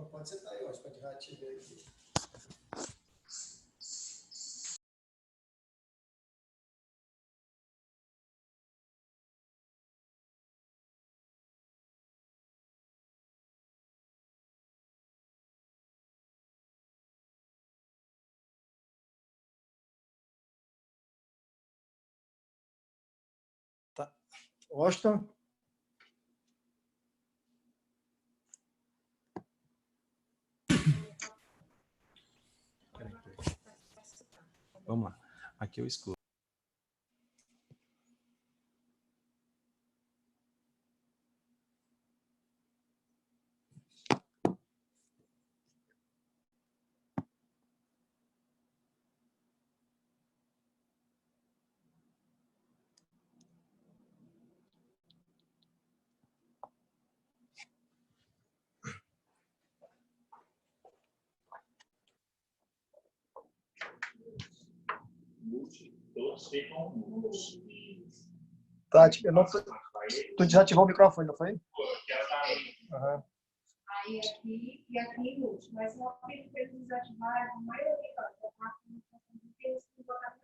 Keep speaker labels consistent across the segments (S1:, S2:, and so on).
S1: Pode sentar aí, Washington, que já te ver aqui. Tá. Washington?
S2: Vamos lá. Aqui eu escuto.
S3: Todos ficam mudos.
S1: Tá, eu não tô... Tu desativou o microfone, não foi?
S3: Uhum.
S4: Aí aqui e aqui mute, mas só que eles desativaram, a maioria da parte eles botaram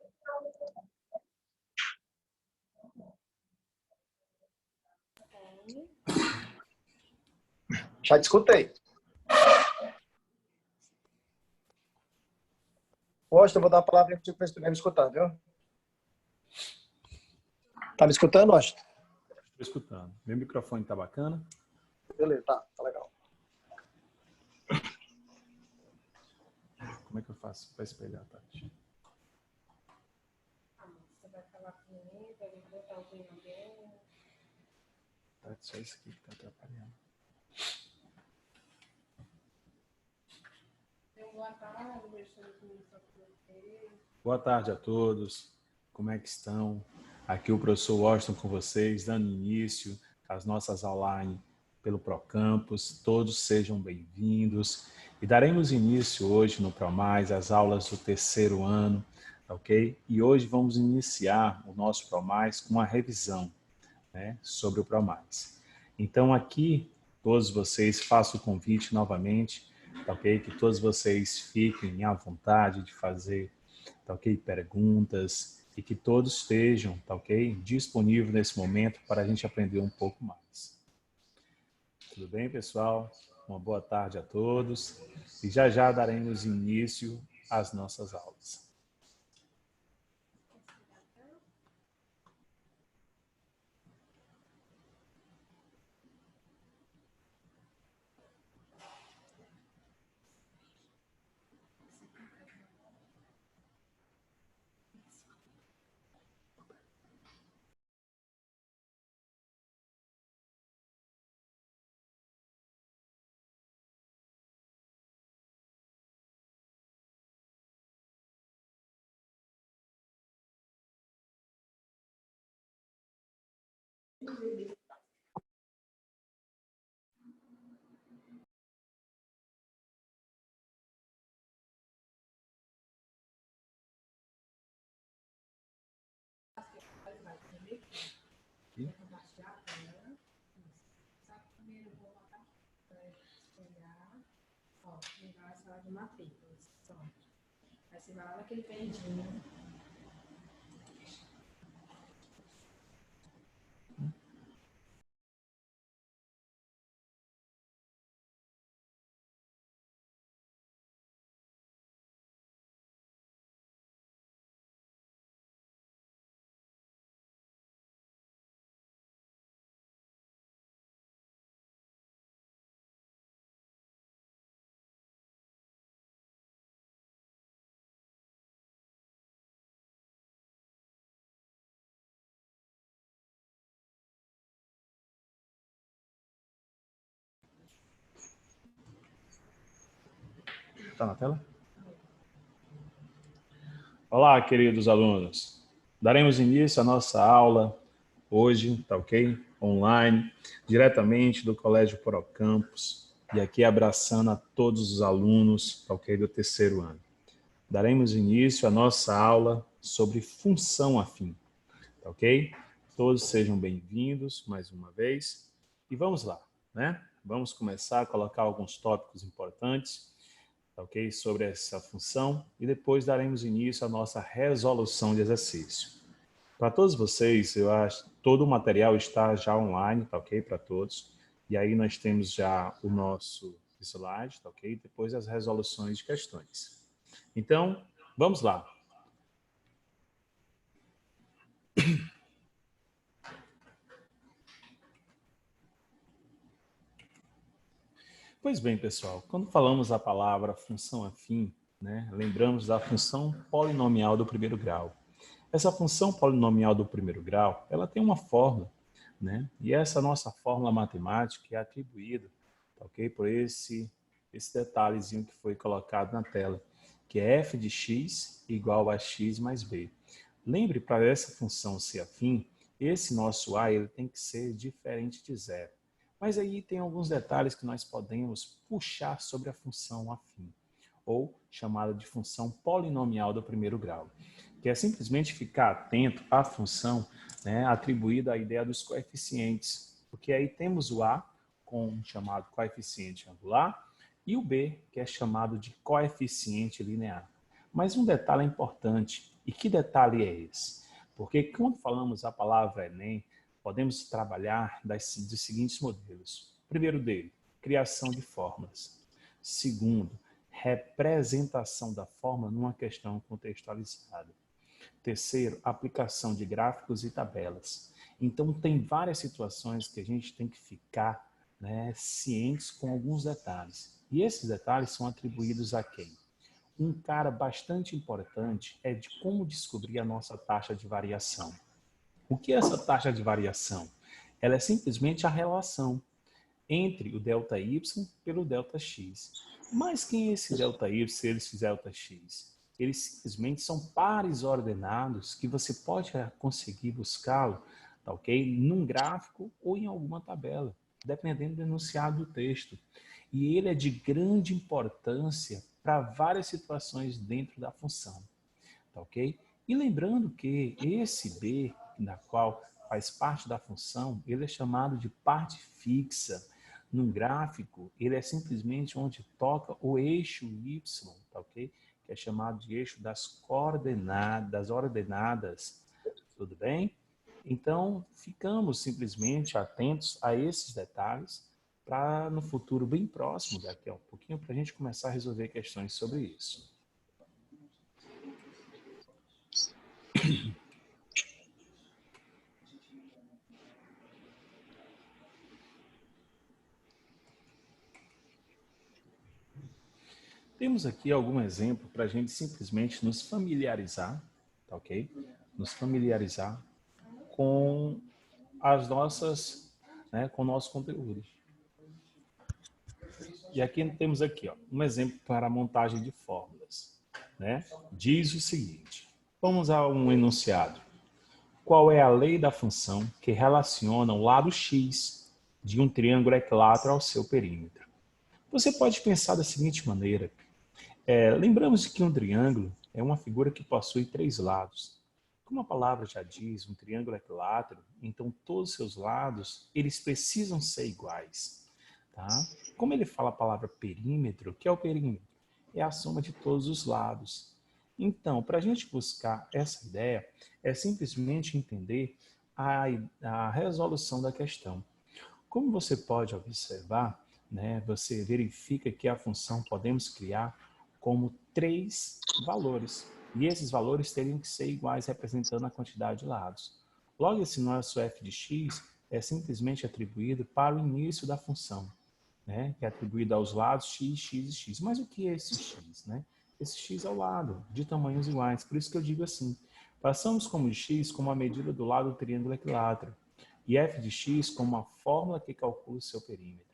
S1: Já te escutei. Washington, eu vou dar a palavra para você me escutar, viu? Tá me escutando, Washington?
S2: Estou escutando. Meu microfone tá bacana?
S1: Beleza, tá legal.
S2: Como é que eu faço para espelhar, Tati?
S4: Você vai falar com ele, vai botar o punho dele.
S2: Tati, só isso aqui que tá atrapalhando.
S4: Boa tarde, deixando começar com você.
S2: Boa tarde a todos. Como é que estão? Aqui o professor Washington com vocês, dando início às nossas online pelo Procampus. Todos sejam bem-vindos. E daremos início hoje no ProMais às aulas do terceiro ano, ok? E hoje vamos iniciar o nosso ProMais com uma revisão, né, sobre o ProMais. Então aqui, todos vocês, faço o convite novamente, tá, ok? Que todos vocês fiquem à vontade de fazer, tá, ok? Perguntas, e que todos estejam, tá, ok? Disponíveis nesse momento para a gente aprender um pouco mais. Tudo bem, pessoal? Uma boa tarde a todos. E já já daremos início às nossas aulas.
S4: De matrículas. Aí você vai lá naquele verdinho.
S2: Está na tela? Olá, queridos alunos. Daremos início à nossa aula hoje, tá ok? Online, diretamente do Colégio Procampus, e aqui abraçando a todos os alunos, tá ok? Do terceiro ano. Daremos início à nossa aula sobre função afim, tá ok? Todos sejam bem-vindos mais uma vez. E vamos lá, né? Vamos começar a colocar alguns tópicos importantes, ok? Sobre essa função e depois daremos início à nossa resolução de exercício. Para todos vocês, eu acho que todo o material está já online, tá ok? Para todos. E aí nós temos já o nosso slide, tá ok? Depois as resoluções de questões. Então, vamos lá. Pois bem, pessoal, quando falamos a palavra função afim, né, lembramos da função polinomial do primeiro grau. Essa função polinomial do primeiro grau, ela tem uma fórmula, né? E essa nossa fórmula matemática é atribuída, tá ok? Por esse detalhezinho que foi colocado na tela, que é f de x igual a x mais b. Lembre, para essa função ser afim, esse nosso a ele tem que ser diferente de zero. Mas aí tem alguns detalhes que nós podemos puxar sobre a função afim, ou chamada de função polinomial do primeiro grau, que é simplesmente ficar atento à função, né, atribuída à ideia dos coeficientes, porque aí temos o a com um chamado coeficiente angular e o b, que é chamado de coeficiente linear. Mas um detalhe importante, e que detalhe é esse? Porque quando falamos a palavra Enem, podemos trabalhar dos seguintes modelos. Primeiro dele, criação de fórmulas. Segundo, representação da fórmula numa questão contextualizada. Terceiro, aplicação de gráficos e tabelas. Então, tem várias situações que a gente tem que ficar, né, cientes com alguns detalhes. E esses detalhes são atribuídos a quem? Um cara bastante importante é de como descobrir a nossa taxa de variação. O que é essa taxa de variação? Ela é simplesmente a relação entre o ΔY pelo ΔX. Mas quem é esse ΔY e esse ΔX? Eles simplesmente são pares ordenados que você pode conseguir buscá-lo, tá ok? Num gráfico ou em alguma tabela, dependendo do enunciado do texto. E ele é de grande importância para várias situações dentro da função, tá ok? E lembrando que esse B, na qual faz parte da função, ele é chamado de parte fixa. Num gráfico, ele é simplesmente onde toca o eixo Y, tá ok? Que é chamado de eixo das coordenadas, ordenadas, tudo bem? Então, ficamos simplesmente atentos a esses detalhes para no futuro bem próximo, daqui a um pouquinho, para a gente começar a resolver questões sobre isso. Temos aqui algum exemplo para a gente simplesmente nos familiarizar, tá ok? Nos familiarizar com as nossas, né, com o nosso conteúdo. E aqui temos aqui, ó, um exemplo para a montagem de fórmulas, né? Diz o seguinte: vamos a um enunciado. Qual é a lei da função que relaciona o lado x de um triângulo equilátero ao seu perímetro? Você pode pensar da seguinte maneira. Lembramos que um triângulo é uma figura que possui três lados. Como a palavra já diz, um triângulo equilátero, então todos os seus lados, eles precisam ser iguais. Tá? Como ele fala a palavra perímetro, o que é o perímetro? É a soma de todos os lados. Então, para a gente buscar essa ideia, é simplesmente entender a resolução da questão. Como você pode observar, né, você verifica que a função podemos criar como três valores. E esses valores teriam que ser iguais, representando a quantidade de lados. Logo, esse nosso f de x é simplesmente atribuído para o início da função, né, que é atribuído aos lados x, x e x. Mas o que é esse x? Né? Esse x é o lado, de tamanhos iguais. Por isso que eu digo assim, passamos como x como a medida do lado do triângulo equilátero e f de x como a fórmula que calcula o seu perímetro.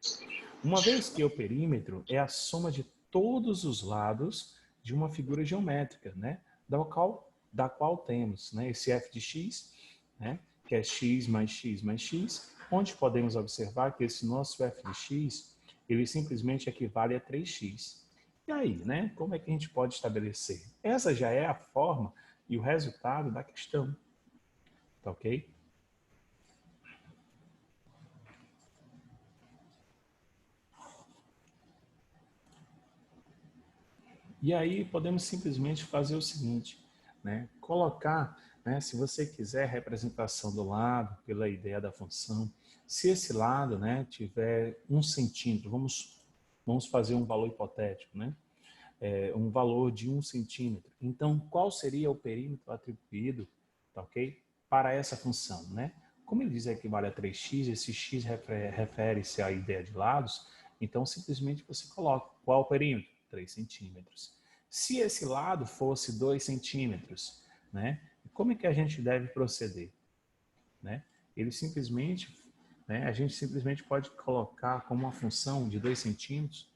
S2: Uma vez que o perímetro é a soma de todos os lados de uma figura geométrica, né, da qual temos, né, esse f de x, né, que é x mais x mais x, onde podemos observar que esse nosso f de x, ele simplesmente equivale a 3x. E aí, né, como é que a gente pode estabelecer? Essa já é a forma e o resultado da questão, tá ok? E aí podemos simplesmente fazer o seguinte, né? Colocar, né, se você quiser a representação do lado, pela ideia da função, se esse lado, né, tiver 1 centímetro, vamos fazer um valor hipotético, né? Um valor de 1 centímetro. Então, qual seria o perímetro atribuído, tá, ok? Para essa função, né? Como ele diz que equivale a 3x, esse x refere-se à ideia de lados, então simplesmente você coloca qual o perímetro? 3 centímetros. Se esse lado fosse 2 centímetros, né? Como é que a gente deve proceder? Né? Ele simplesmente, né, a gente simplesmente pode colocar como uma função de 2 centímetros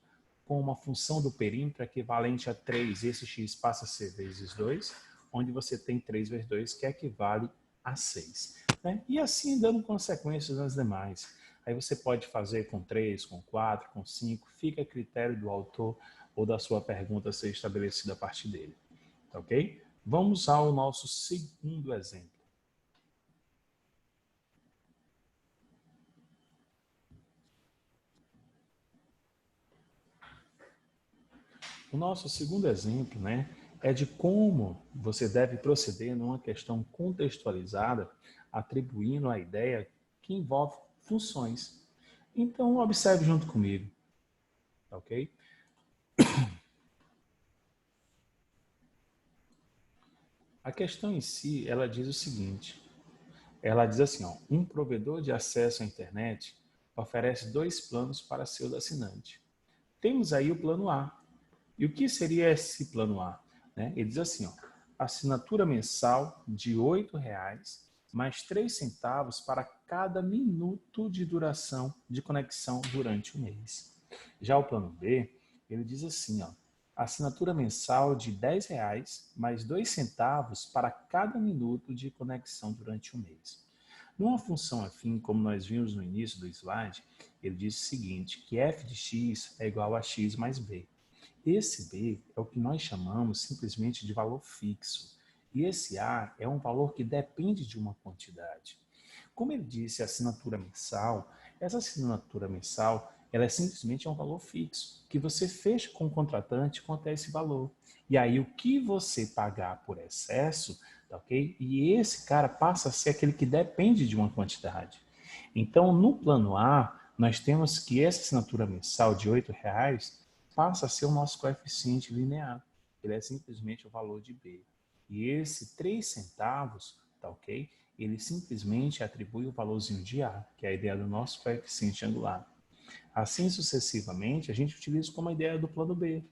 S2: com uma função do perímetro equivalente a 3, esse x passa a ser vezes 2, onde você tem 3 vezes 2, que equivale a 6. Né? E assim dando consequências nas demais. Aí você pode fazer com 3, com 4, com 5, fica a critério do autor ou da sua pergunta ser estabelecida a partir dele. Tá, ok? Vamos ao nosso segundo exemplo. O nosso segundo exemplo, né, é de como você deve proceder numa questão contextualizada, atribuindo a ideia que envolve funções. Então, observe junto comigo, ok? A questão em si, ela diz o seguinte, ela diz assim, ó, um provedor de acesso à internet oferece 2 planos para seu assinante. Temos aí o plano A. E o que seria esse plano A? Né? Ele diz assim, ó, assinatura mensal de R$ 8,00 mais 3 centavos para cada minuto de duração de conexão durante o mês. Já o plano B, ele diz assim, ó, assinatura mensal de R$ 10,00 mais 2 centavos para cada minuto de conexão durante o mês. Numa função afim, como nós vimos no início do slide, ele diz o seguinte, que f de x é igual a x mais b. Esse B é o que nós chamamos simplesmente de valor fixo. E esse A é um valor que depende de uma quantidade. Como ele disse, assinatura mensal, essa assinatura mensal ela é simplesmente um valor fixo, que você fecha com o contratante quanto é esse valor. E aí o que você pagar por excesso, tá, ok? E esse cara passa a ser aquele que depende de uma quantidade. Então, no plano A, nós temos que essa assinatura mensal de R$ 8,00 passa a ser o nosso coeficiente linear. Ele é simplesmente o valor de B. E esse 3 centavos, tá, ok? Ele simplesmente atribui o valorzinho de A, que é a ideia do nosso coeficiente angular. Assim sucessivamente, a gente utiliza como a ideia do plano B.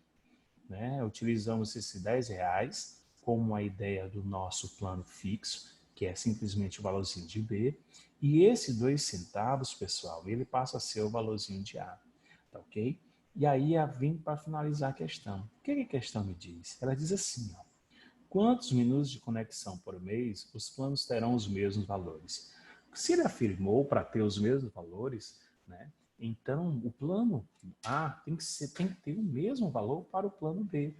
S2: Né? Utilizamos esses R$ 10 como a ideia do nosso plano fixo, que é simplesmente o valorzinho de B. E esse 2 centavos, pessoal, ele passa a ser o valorzinho de A. Tá, ok? E aí vem para finalizar a questão. O que a questão me diz? Ela diz assim, ó, quantos minutos de conexão por mês os planos terão os mesmos valores? Se ele afirmou para ter os mesmos valores, né, então o plano A tem que ter o mesmo valor para o plano B.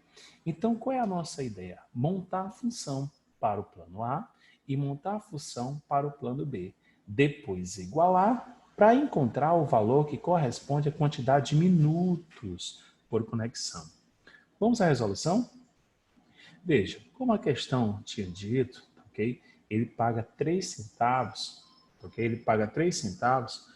S2: Então qual é a nossa ideia? Montar a função para o plano A e montar a função para o plano B. Depois igualar para encontrar o valor que corresponde à quantidade de minutos por conexão. Vamos à resolução? Veja, como a questão tinha dito, ok? Ele paga 3 centavos, ok? Ele paga 3 centavos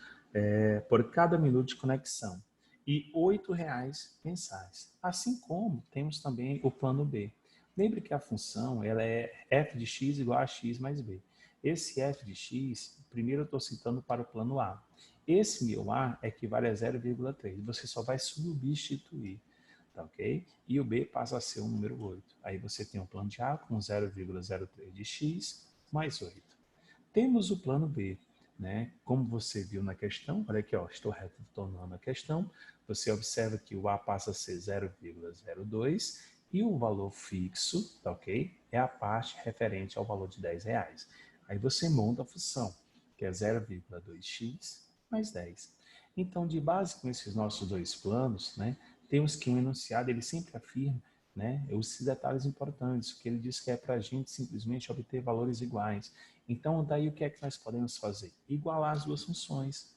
S2: por cada minuto de conexão e R$ 8,00 mensais. Assim como temos também o plano B. Lembre que a função ela é f de x igual a x mais b. Esse f de x, primeiro eu estou citando para o plano A. Esse meu A equivale a 0,3. Você só vai substituir. Tá, ok? E o B passa a ser o número 8. Aí você tem o plano de A com 0,03 de x mais 8. Temos o plano B, né? Como você viu na questão, olha aqui, ó, estou retornando a questão, você observa que o A passa a ser 0,02 e o valor fixo, tá, ok? É a parte referente ao valor de R$ 10. Aí você monta a função, que é 0,2x mais 10. Então, de base com esses nossos dois planos, né, temos que um enunciado, ele sempre afirma, né, esses detalhes importantes, que ele diz que é para a gente simplesmente obter valores iguais. Então, daí o que é que nós podemos fazer? Igualar as duas funções.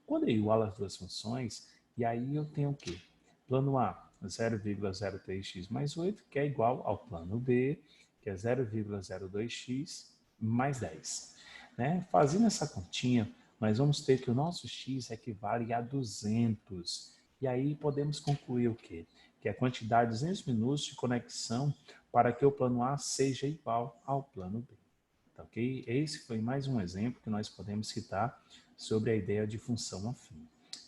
S2: Quando eu igualo as duas funções, e aí eu tenho o quê? Plano A, 0,03x mais 8, que é igual ao plano B, que é 0,02x mais 10. Né? Fazendo essa continha, nós vamos ter que o nosso x equivale a 200. E aí podemos concluir o quê? Que a quantidade de 200 minutos de conexão para que o plano A seja igual ao plano B. Tá, ok? Esse foi mais um exemplo que nós podemos citar sobre a ideia de função afim.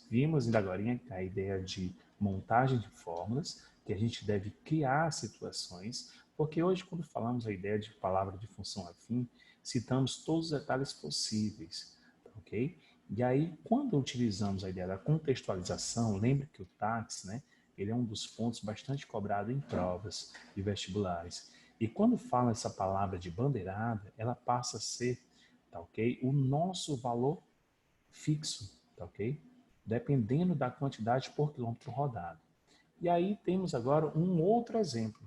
S2: Vimos ainda agora a ideia de montagem de fórmulas, que a gente deve criar situações, porque hoje, quando falamos a ideia de palavra de função afim, citamos todos os detalhes possíveis, ok? E aí, quando utilizamos a ideia da contextualização, lembre que o TACS, né, ele é um dos pontos bastante cobrado em provas de vestibulares. E quando fala essa palavra de bandeirada, ela passa a ser, tá ok? O nosso valor fixo, tá ok? Dependendo da quantidade por quilômetro rodado. E aí temos agora um outro exemplo,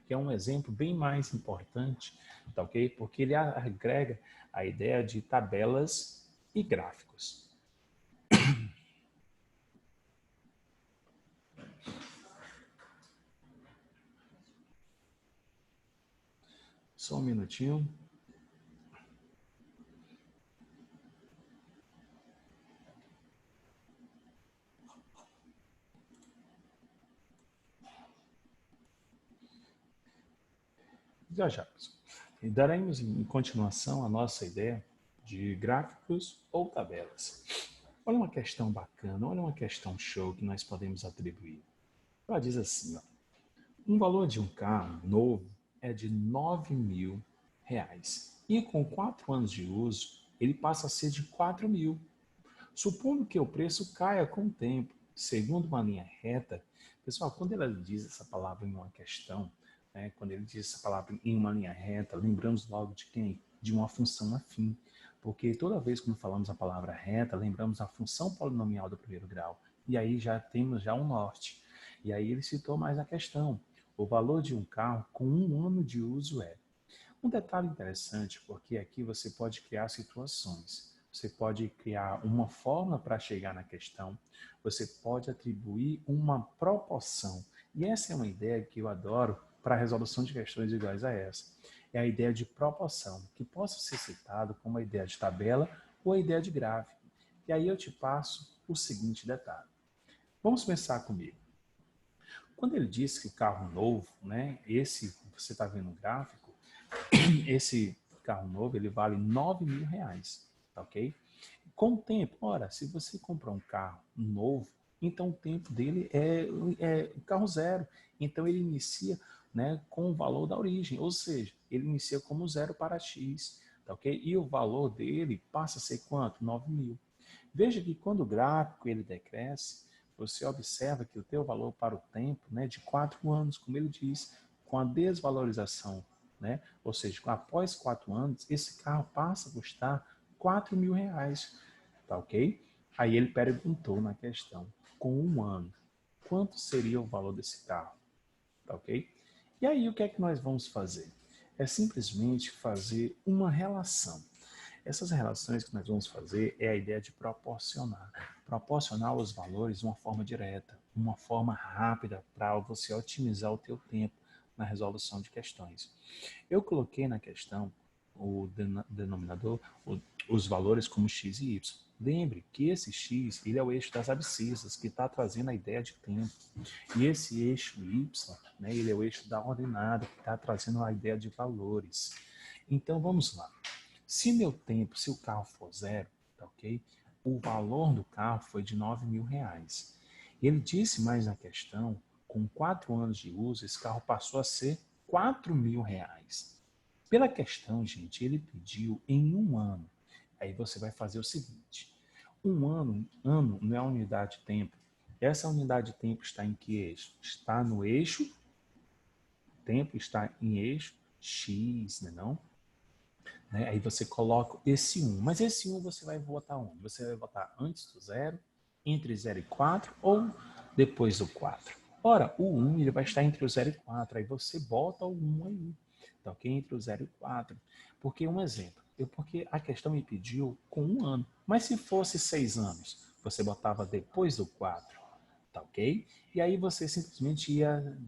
S2: que é um exemplo bem mais importante, tá ok? Porque ele agrega a ideia de tabelas e gráficos. Só um minutinho. Já já, pessoal. E daremos em continuação a nossa ideia de gráficos ou tabelas. Olha uma questão bacana, olha uma questão show que nós podemos atribuir. Ela diz assim, ó, um valor de um carro novo é de R$ 9.000 e com 4 anos de uso ele passa a ser de 4.000. Supondo que o preço caia com o tempo, segundo uma linha reta. Pessoal, quando ela diz essa palavra em uma questão, né, quando ele diz essa palavra em uma linha reta, lembramos logo de quem? De uma função afim. Porque toda vez que falamos a palavra reta, lembramos a função polinomial do primeiro grau. E aí já temos um norte. E aí ele citou mais a questão. O valor de um carro com 1 ano de uso é. Um detalhe interessante, porque aqui você pode criar situações. Você pode criar uma fórmula para chegar na questão. Você pode atribuir uma proporção. E essa é uma ideia que eu adoro para a resolução de questões iguais a essa. É a ideia de proporção, que possa ser citado como a ideia de tabela ou a ideia de gráfico. E aí eu te passo o seguinte detalhe. Vamos pensar comigo. Quando ele diz que carro novo, né, esse você está vendo no gráfico, esse carro novo ele vale R$ 9.000, tá ok? Com o tempo, ora, se você comprar um carro novo, então o tempo dele é carro zero. Então ele inicia, né, com o valor da origem, ou seja, ele inicia como zero para X, tá ok? E o valor dele passa a ser quanto? 9.000. Veja que quando o gráfico ele decresce, você observa que o teu valor para o tempo, né, de 4 anos, como ele diz, com a desvalorização, né, ou seja, após 4 anos, esse carro passa a custar R$ 4.000, tá ok? Aí ele perguntou na questão, com 1 ano, quanto seria o valor desse carro, tá ok? E aí o que é que nós vamos fazer? É simplesmente fazer uma relação. Essas relações que nós vamos fazer é a ideia de proporcionar. Proporcionar os valores de uma forma direta, uma forma rápida para você otimizar o teu tempo na resolução de questões. Eu coloquei na questão o denominador, os valores como x e y. Lembre que esse x ele é o eixo das abscissas, que está trazendo a ideia de tempo. E esse eixo y, né, ele é o eixo da ordenada, que está trazendo a ideia de valores. Então vamos lá. Se meu tempo, se o carro for zero, tá ok? O valor do carro foi de R$ 9.000. Ele disse mais na questão, com 4 anos de uso, esse carro passou a ser R$ 4.000. Pela questão, gente, ele pediu em 1 ano. Aí você vai fazer o seguinte, 1 ano não é a unidade de tempo. Essa unidade de tempo está em que eixo? Está no eixo, tempo está em eixo x, né, não? Né? Aí você coloca esse 1. Mas esse 1 você vai botar onde? Você vai botar antes do 0, entre 0 e 4 ou depois do 4? Ora, o 1 ele vai estar entre o 0 e 4. Aí você bota o 1 aí. Tá ok? Entre o 0 e 4. Porque um exemplo. Porque a questão me pediu com 1 ano. Mas se fosse 6 anos, você botava depois do 4. tá ok? E aí você simplesmente ia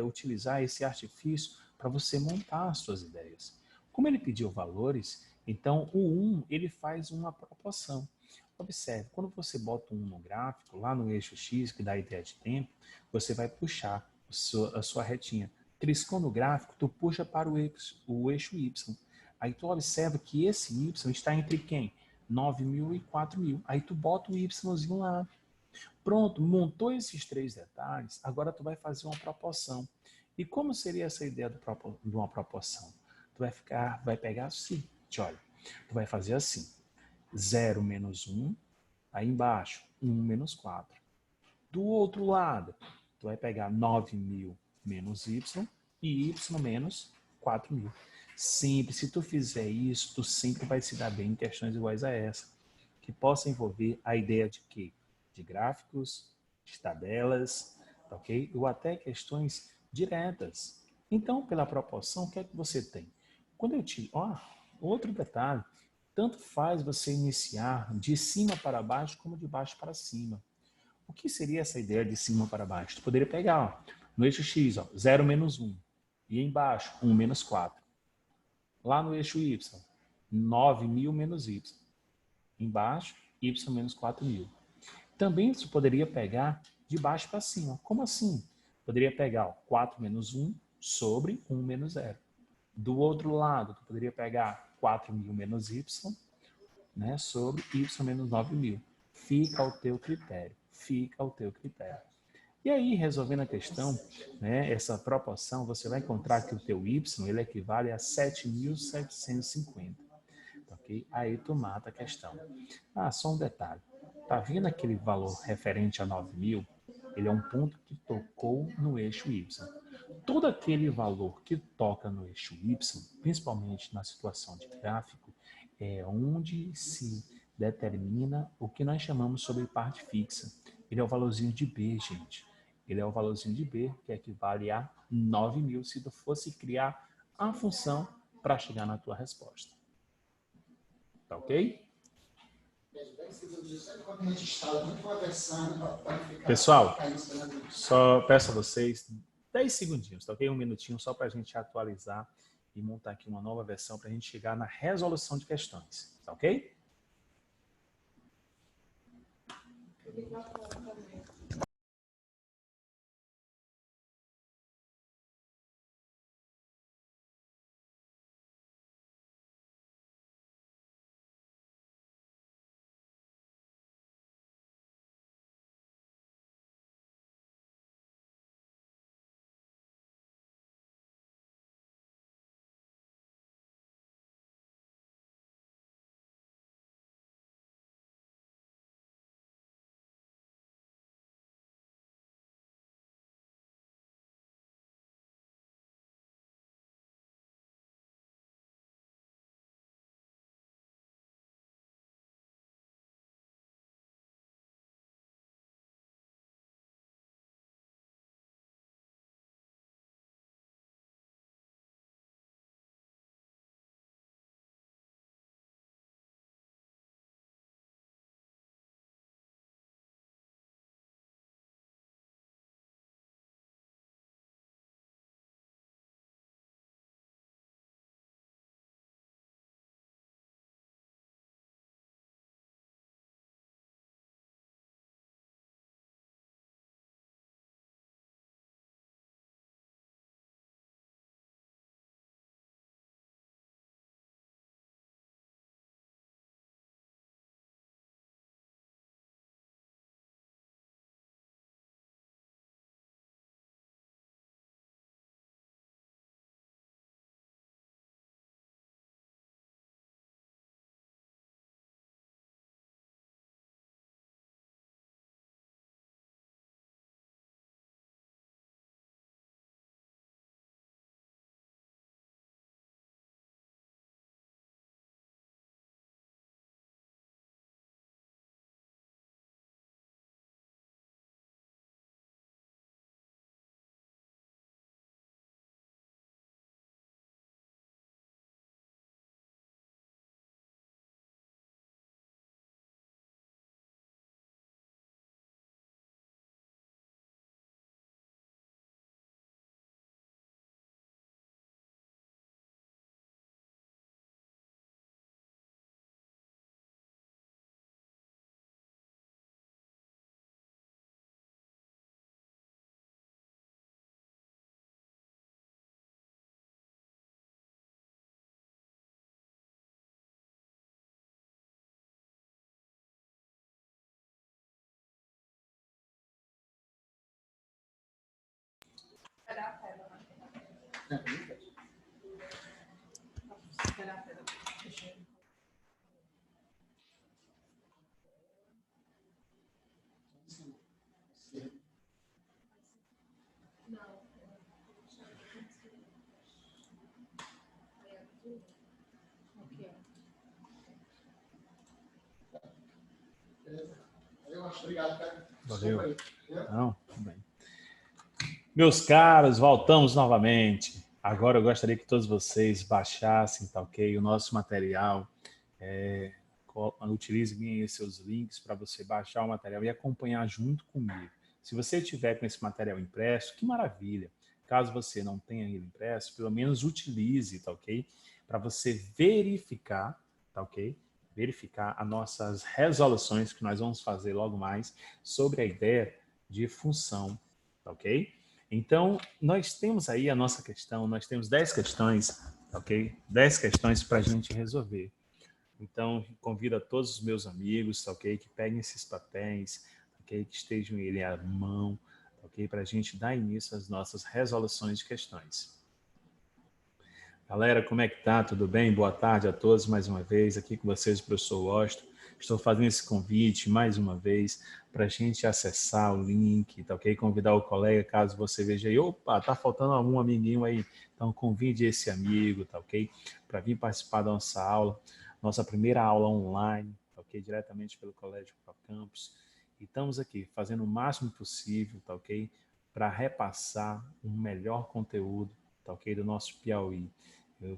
S2: utilizar esse artifício para você montar as suas ideias. Como ele pediu valores, então o 1 ele faz uma proporção. Observe, quando você bota um 1 no gráfico, lá no eixo X, que dá a ideia de tempo, você vai puxar a sua retinha. Triscou no gráfico, tu puxa para o eixo Y. Aí tu observa que esse Y está entre quem? 9.000 e 4.000. Aí tu bota o Yzinho lá. Pronto, montou esses 3 detalhes, agora tu vai fazer uma proporção. E como seria essa ideia de uma proporção? Tu vai pegar assim, olha, tu vai fazer assim, 0 menos 1, aí embaixo, 1 menos 4. Do outro lado, tu vai pegar 9.000 menos y e y menos 4.000. Sempre, se tu fizer isso, tu sempre vai se dar bem em questões iguais a essa, que possa envolver a ideia de quê? De gráficos, de tabelas, ok? Ou até questões diretas. Então, pela proporção, o que é que você tem? Quando eu te... outro detalhe, tanto faz você iniciar de cima para baixo como de baixo para cima. O que seria essa ideia de cima para baixo? Tu poderia pegar no eixo X, 0 menos 1. E embaixo, 1 menos 4. Lá no eixo Y, 9.000 menos Y. Embaixo, Y menos 4.000. Também tu poderia pegar de baixo para cima. Como assim? Poderia pegar 4 menos 1 sobre 1 menos 0. Do outro lado, tu poderia pegar 4.000 menos Y, né, sobre Y menos 9.000. Fica ao teu critério. Fica ao teu critério. E aí, resolvendo a questão, né, essa proporção, você vai encontrar que o teu Y ele equivale a 7.750. Ok? Aí tu mata a questão. Só um detalhe. Tá vendo aquele valor referente a 9.000? Ele é um ponto que tocou no eixo Y. Todo aquele valor que toca no eixo Y, principalmente na situação de gráfico, é onde se determina o que nós chamamos sobre parte fixa. Ele é o valorzinho de B, gente. Ele é o valorzinho de B, que equivale a 9.000 se tu fosse criar a função para chegar na tua resposta. Tá ok? Pessoal, só peço a vocês 10 segundinhos, tá ok? Um minutinho só para a gente atualizar e montar aqui uma nova versão para a gente chegar na resolução de questões, tá ok?
S1: Obrigado, cara.
S2: Valeu. Não, tudo bem. Meus caros, voltamos novamente. Agora eu gostaria que todos vocês baixassem, tá ok? O nosso material. Utilize bem seus links para você baixar o material e acompanhar junto comigo. Se você tiver com esse material impresso, que maravilha. Caso você não tenha ele impresso, pelo menos utilize, tá ok? Para você verificar, tá ok? Verificar as nossas resoluções que nós vamos fazer logo mais sobre a ideia de função, tá ok? Então, nós temos aí a nossa questão, nós temos 10 questões, tá ok? 10 questões para a gente resolver. Então, convido a todos os meus amigos, tá ok? Que peguem esses papéis, ok? Que estejam ele à mão, tá ok? Para a gente dar início às nossas resoluções de questões. Galera, como é que tá? Tudo bem? Boa tarde a todos mais uma vez. Aqui com vocês o professor Washington. Estou fazendo esse convite mais uma vez para a gente acessar o link, tá ok? Convidar o colega, caso você veja aí, opa, tá faltando algum amiguinho aí. Então, convide esse amigo, tá ok? Para vir participar da nossa aula, nossa primeira aula online, tá ok? Diretamente pelo Colégio ProCampus. E estamos aqui fazendo o máximo possível, tá ok? Para repassar um melhor conteúdo, tá ok? Do nosso Piauí.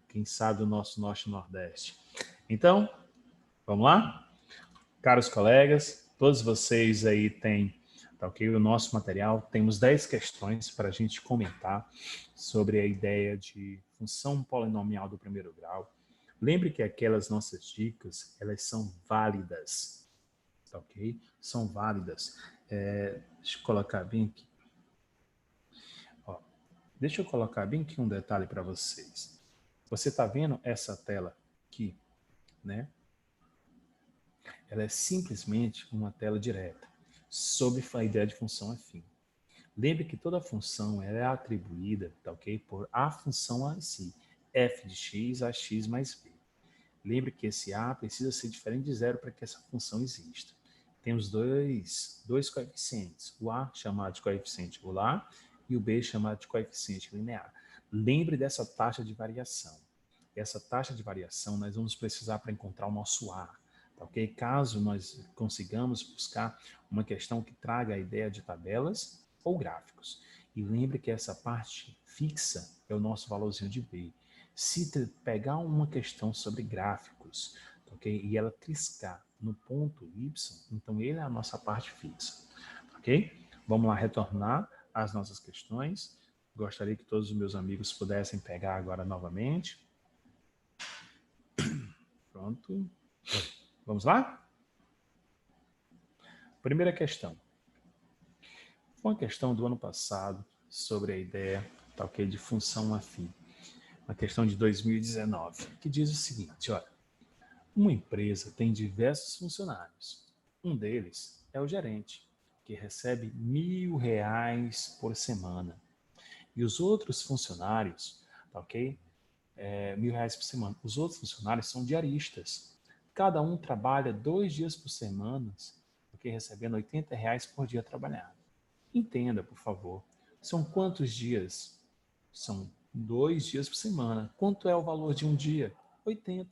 S2: Quem sabe o nosso Norte e Nordeste. Então, vamos lá? Caros colegas, todos vocês aí têm, tá ok? O nosso material, temos 10 questões para a gente comentar sobre a ideia de função polinomial do primeiro grau. Lembre que aquelas nossas dicas, elas são válidas, tá ok? São válidas. Deixa eu colocar bem aqui. Ó, deixa eu colocar bem aqui um detalhe para vocês. Você está vendo essa tela aqui, né? Ela é simplesmente uma tela direta sobre a ideia de função afim. Lembre que toda função ela é atribuída, tá ok? Por a função a si, f de x a x mais b. Lembre que esse a precisa ser diferente de zero para que essa função exista. Temos dois coeficientes, o a chamado de coeficiente angular e o b chamado de coeficiente linear. Lembre dessa taxa de variação. Essa taxa de variação nós vamos precisar para encontrar o nosso a, tá ok? Caso nós consigamos buscar uma questão que traga a ideia de tabelas ou gráficos. E lembre que essa parte fixa é o nosso valorzinho de b. Se pegar uma questão sobre gráficos, tá ok? E ela triscar no ponto y, então ele é a nossa parte fixa, tá ok? Vamos lá retornar às nossas questões. Gostaria que todos os meus amigos pudessem pegar agora novamente. Pronto. Vamos lá? Primeira questão. Foi uma questão do ano passado sobre a ideia, tá, okay, de função afim. Uma questão de 2019, que diz o seguinte, olha, uma empresa tem diversos funcionários. Um deles é o gerente, que recebe R$ 1.000 por semana. E os outros funcionários, tá, ok? R$ 1.000 por semana. Os outros funcionários são diaristas. Cada um trabalha 2 dias por semana, okay, recebendo R$ 80 por dia trabalhado. Entenda, por favor. São quantos dias? São 2 dias por semana. Quanto é o valor de um dia? 80.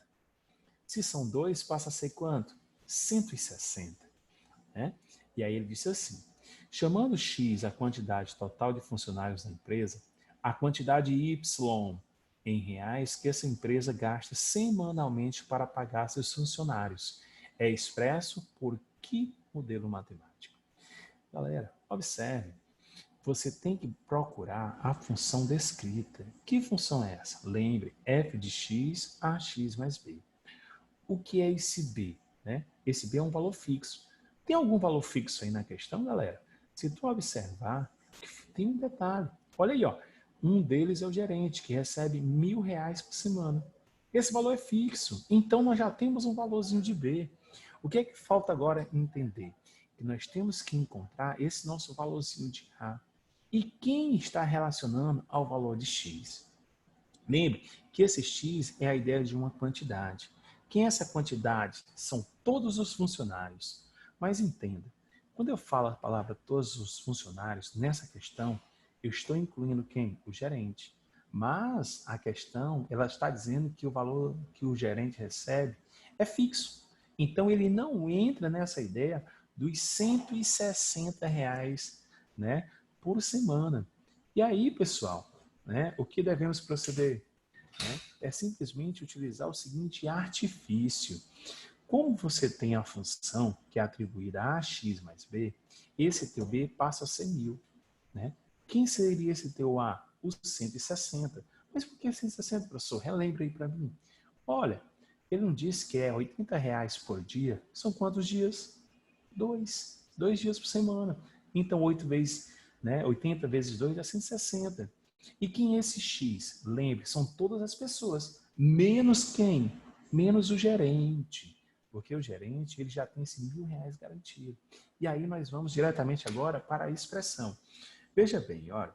S2: Se são 2, passa a ser quanto? 160. Né? E aí ele disse assim, chamando X a quantidade total de funcionários da empresa, a quantidade Y em reais que essa empresa gasta semanalmente para pagar seus funcionários é expresso por que modelo matemático? Galera, observe. Você tem que procurar a função descrita. Que função é essa? Lembre, f de x a x mais b. O que é esse b? Né? Esse b é um valor fixo. Tem algum valor fixo aí na questão, galera? Se tu observar, tem um detalhe. Olha aí, ó. Um deles é o gerente, que recebe R$ 1.000 por semana. Esse valor é fixo. Então, nós já temos um valorzinho de b. O que é que falta agora entender? Que nós temos que encontrar esse nosso valorzinho de a. E quem está relacionando ao valor de X? Lembre que esse X é a ideia de uma quantidade. Quem é essa quantidade? São todos os funcionários. Mas entenda, quando eu falo a palavra todos os funcionários, nessa questão, eu estou incluindo quem? O gerente. Mas a questão, ela está dizendo que o valor que o gerente recebe é fixo. Então, ele não entra nessa ideia dos R$ 160, né, por semana. E aí, pessoal, né, o que devemos proceder? Né, é simplesmente utilizar o seguinte artifício. Como você tem a função que é atribuída a x mais b, esse teu b passa a ser 1.000. Né? Quem seria esse teu a? O 160. Mas por que 160, professor? Relembra aí para mim. Olha, ele não disse que é R$ 80 por dia. São quantos dias? 2. 2 dias por semana. Então, 8 vezes, né, 80 vezes 2 dá 160. E quem é esse X? Lembre, são todas as pessoas. Menos quem? Menos o gerente. Porque o gerente ele já tem esse R$ 1.000 garantido. E aí nós vamos diretamente agora para a expressão. Veja bem, olha,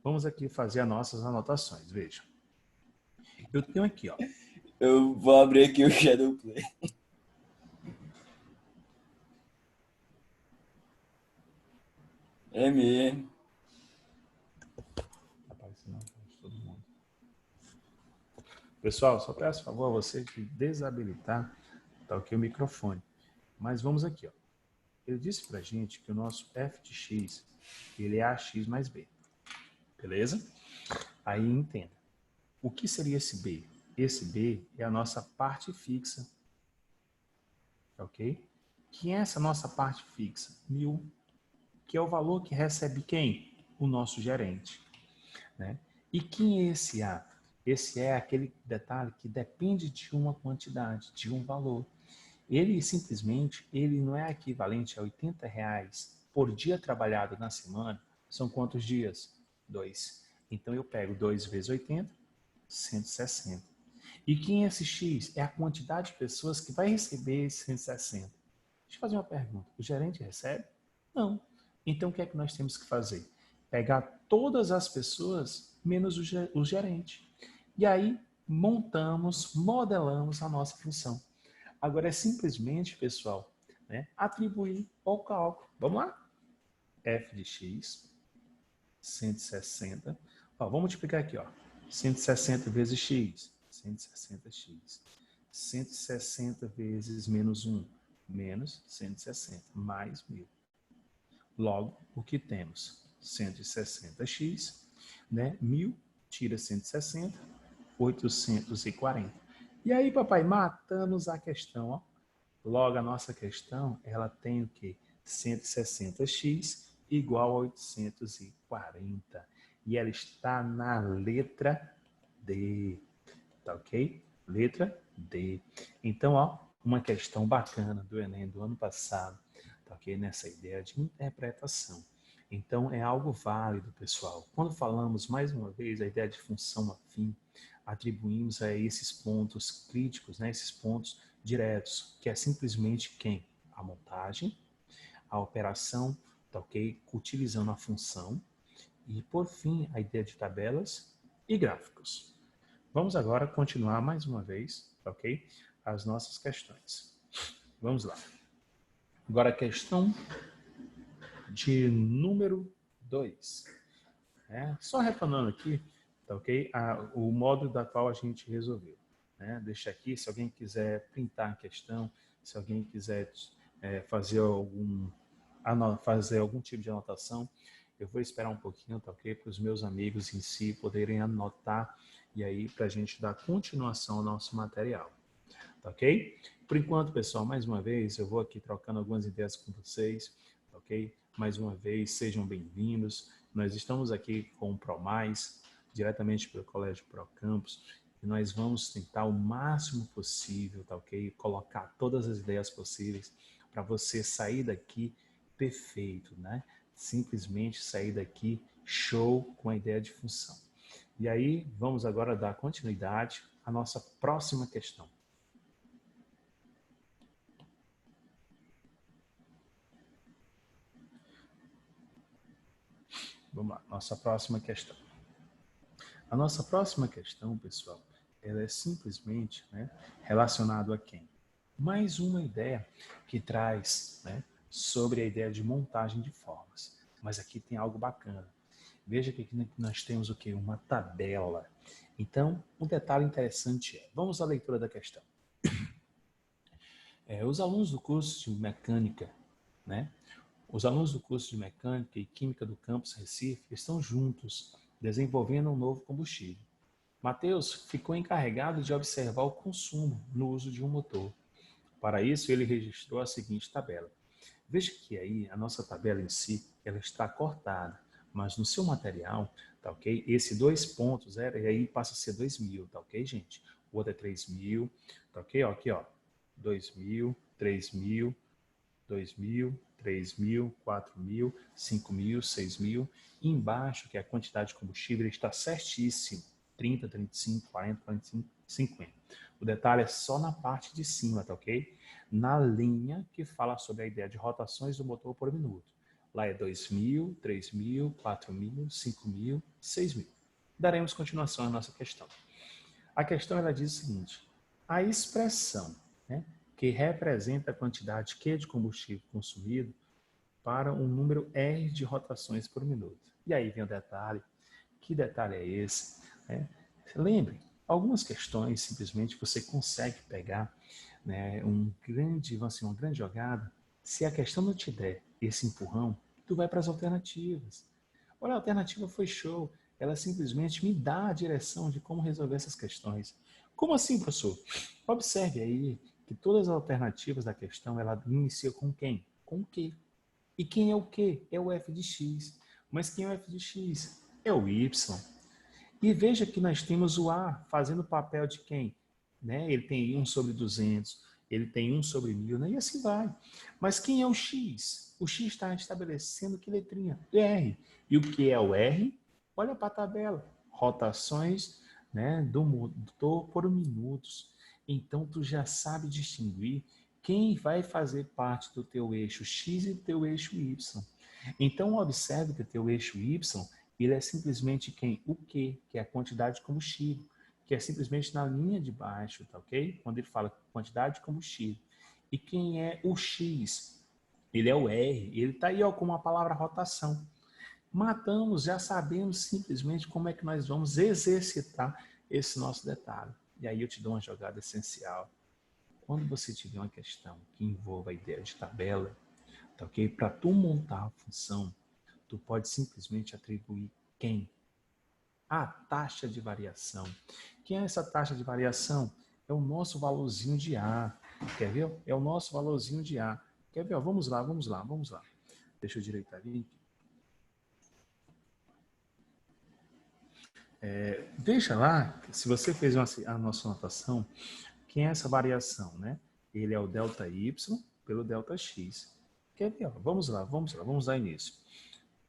S2: vamos aqui fazer as nossas anotações, veja. Eu tenho aqui, ó.
S5: Eu vou abrir aqui o Shadowplay. É mesmo.
S2: Todo mundo. Pessoal, só peço favor a vocês de desabilitar, tá ok, o microfone. Mas vamos aqui, ó. Ele disse pra gente que o nosso f de x, ele é ax mais b. Beleza? Aí entenda. O que seria esse b? Esse b é a nossa parte fixa. Ok? Que é essa nossa parte fixa? 1.000. Que é o valor que recebe quem? O nosso gerente. Né? E quem é esse A? Esse é aquele detalhe que depende de uma quantidade, de um valor. Ele simplesmente, ele não é equivalente a R$ 80 por dia trabalhado na semana. São quantos dias? 2. Então eu pego 2 vezes 80, 160. E quem é esse X? É a quantidade de pessoas que vai receber esse 160. Deixa eu fazer uma pergunta. O gerente recebe? Não. Então o que é que nós temos que fazer? Pegar todas as pessoas menos o gerente. E aí montamos, modelamos a nossa função. Agora é simplesmente, pessoal, né, atribuir ao cálculo. Vamos lá? F de x, 160. Ó, vamos multiplicar aqui, ó. 160 vezes x, 160x. 160 vezes menos 1, menos 160, mais 1.000. Logo, o que temos? 160x, né? 1.000 tira 160, 840. E aí, papai, matamos a questão, ó. Logo, a nossa questão, ela tem o quê? 160x igual a 840. E ela está na letra D. Tá ok? Letra D. Então, ó, uma questão bacana do Enem do ano passado, tá ok? Nessa ideia de interpretação. Então, é algo válido, pessoal. Quando falamos, mais uma vez, a ideia de função afim, atribuímos a esses pontos críticos, né? Esses pontos diretos, que é simplesmente quem? A montagem, a operação, tá ok? Utilizando a função e, por fim, a ideia de tabelas e gráficos. Vamos agora continuar mais uma vez, tá ok? As nossas questões. Vamos lá. Agora a questão de número 2. Só retornando aqui, tá ok? O modo da qual a gente resolveu. Deixa aqui, se alguém quiser printar a questão, se alguém quiser fazer algum tipo de anotação, eu vou esperar um pouquinho, tá ok? Para os meus amigos em si poderem anotar e aí para a gente dar continuação ao nosso material, tá ok? Por enquanto, pessoal, mais uma vez, eu vou aqui trocando algumas ideias com vocês, tá ok? Mais uma vez, sejam bem-vindos. Nós estamos aqui com o ProMais, diretamente pelo Colégio ProCampus, e nós vamos tentar o máximo possível, tá ok? Colocar todas as ideias possíveis para você sair daqui perfeito, né? Simplesmente sair daqui show com a ideia de função. E aí, vamos agora dar continuidade à nossa próxima questão. Vamos lá, nossa próxima questão. A nossa próxima questão, pessoal, ela é simplesmente, né, relacionado a quem? Mais uma ideia que traz, né, sobre a ideia de montagem de formas. Mas aqui tem algo bacana. Veja que aqui nós temos o quê? Uma tabela. Então, um detalhe interessante é, vamos à leitura da questão. Os alunos do curso de mecânica, né? Os alunos do curso de mecânica e química do campus Recife estão juntos, desenvolvendo um novo combustível. Mateus ficou encarregado de observar o consumo no uso de um motor. Para isso, ele registrou a seguinte tabela. Veja que aí a nossa tabela em si, ela está cortada, mas no seu material, tá ok? Esse 2 pontos, e aí passa a ser 2.000, tá ok, gente? O outro é 3.000, tá ok? Ó, aqui, ó, 2.000, 3.000, 2.000, 3.000, 4.000, 5.000, 6.000. E embaixo, que é a quantidade de combustível, ele está certíssimo. 30, 35, 40, 45, 50. O detalhe é só na parte de cima, tá ok? Na linha que fala sobre a ideia de rotações do motor por minuto. Lá é 2.000, 3.000, 4.000, 5.000, 6.000. Daremos continuação à nossa questão. A questão ela diz o seguinte: a expressão, né, que representa a quantidade Q de combustível consumido para um número R de rotações por minuto. E aí vem o detalhe. Que detalhe é esse? Lembre, algumas questões simplesmente você consegue pegar, né, uma grande jogada. Se a questão não te der esse empurrão, tu vai para as alternativas. Olha, a alternativa foi show. Ela simplesmente me dá a direção de como resolver essas questões. Como assim, professor? Observe aí que todas as alternativas da questão, ela inicia com quem? Com o quê? E quem é o quê? É o f de x. Mas quem é o f de x? É o y. E veja que nós temos o A fazendo o papel de quem? Né? Ele tem 1 sobre 200, ele tem 1 sobre 1.000, né? E assim vai. Mas quem é o X? O X está estabelecendo que letrinha? R. E o que é o R? Olha para a tabela. Rotações, né, do motor por minutos. Então, tu já sabe distinguir quem vai fazer parte do teu eixo X e do teu eixo Y. Então, observe que o teu eixo Y ele é simplesmente quem? O Q, que é a quantidade de combustível, que é simplesmente na linha de baixo, tá ok? Quando ele fala quantidade de combustível. E quem é o X? Ele é o R, ele está aí ó, com a palavra rotação. Matamos, já sabemos simplesmente como é que nós vamos exercitar esse nosso detalhe. E aí eu te dou uma jogada essencial. Quando você tiver uma questão que envolva a ideia de tabela, tá ok? Para tu montar a função, tu pode simplesmente atribuir quem? A taxa de variação. Quem é essa taxa de variação? É o nosso valorzinho de A. Quer ver? É o nosso valorzinho de A. Quer ver? Vamos lá. Deixa eu direitar ali. Veja lá, se você fez a nossa anotação, quem é essa variação, né? Ele é o delta Y pelo delta X. Quer ver? Vamos lá, vamos dar início.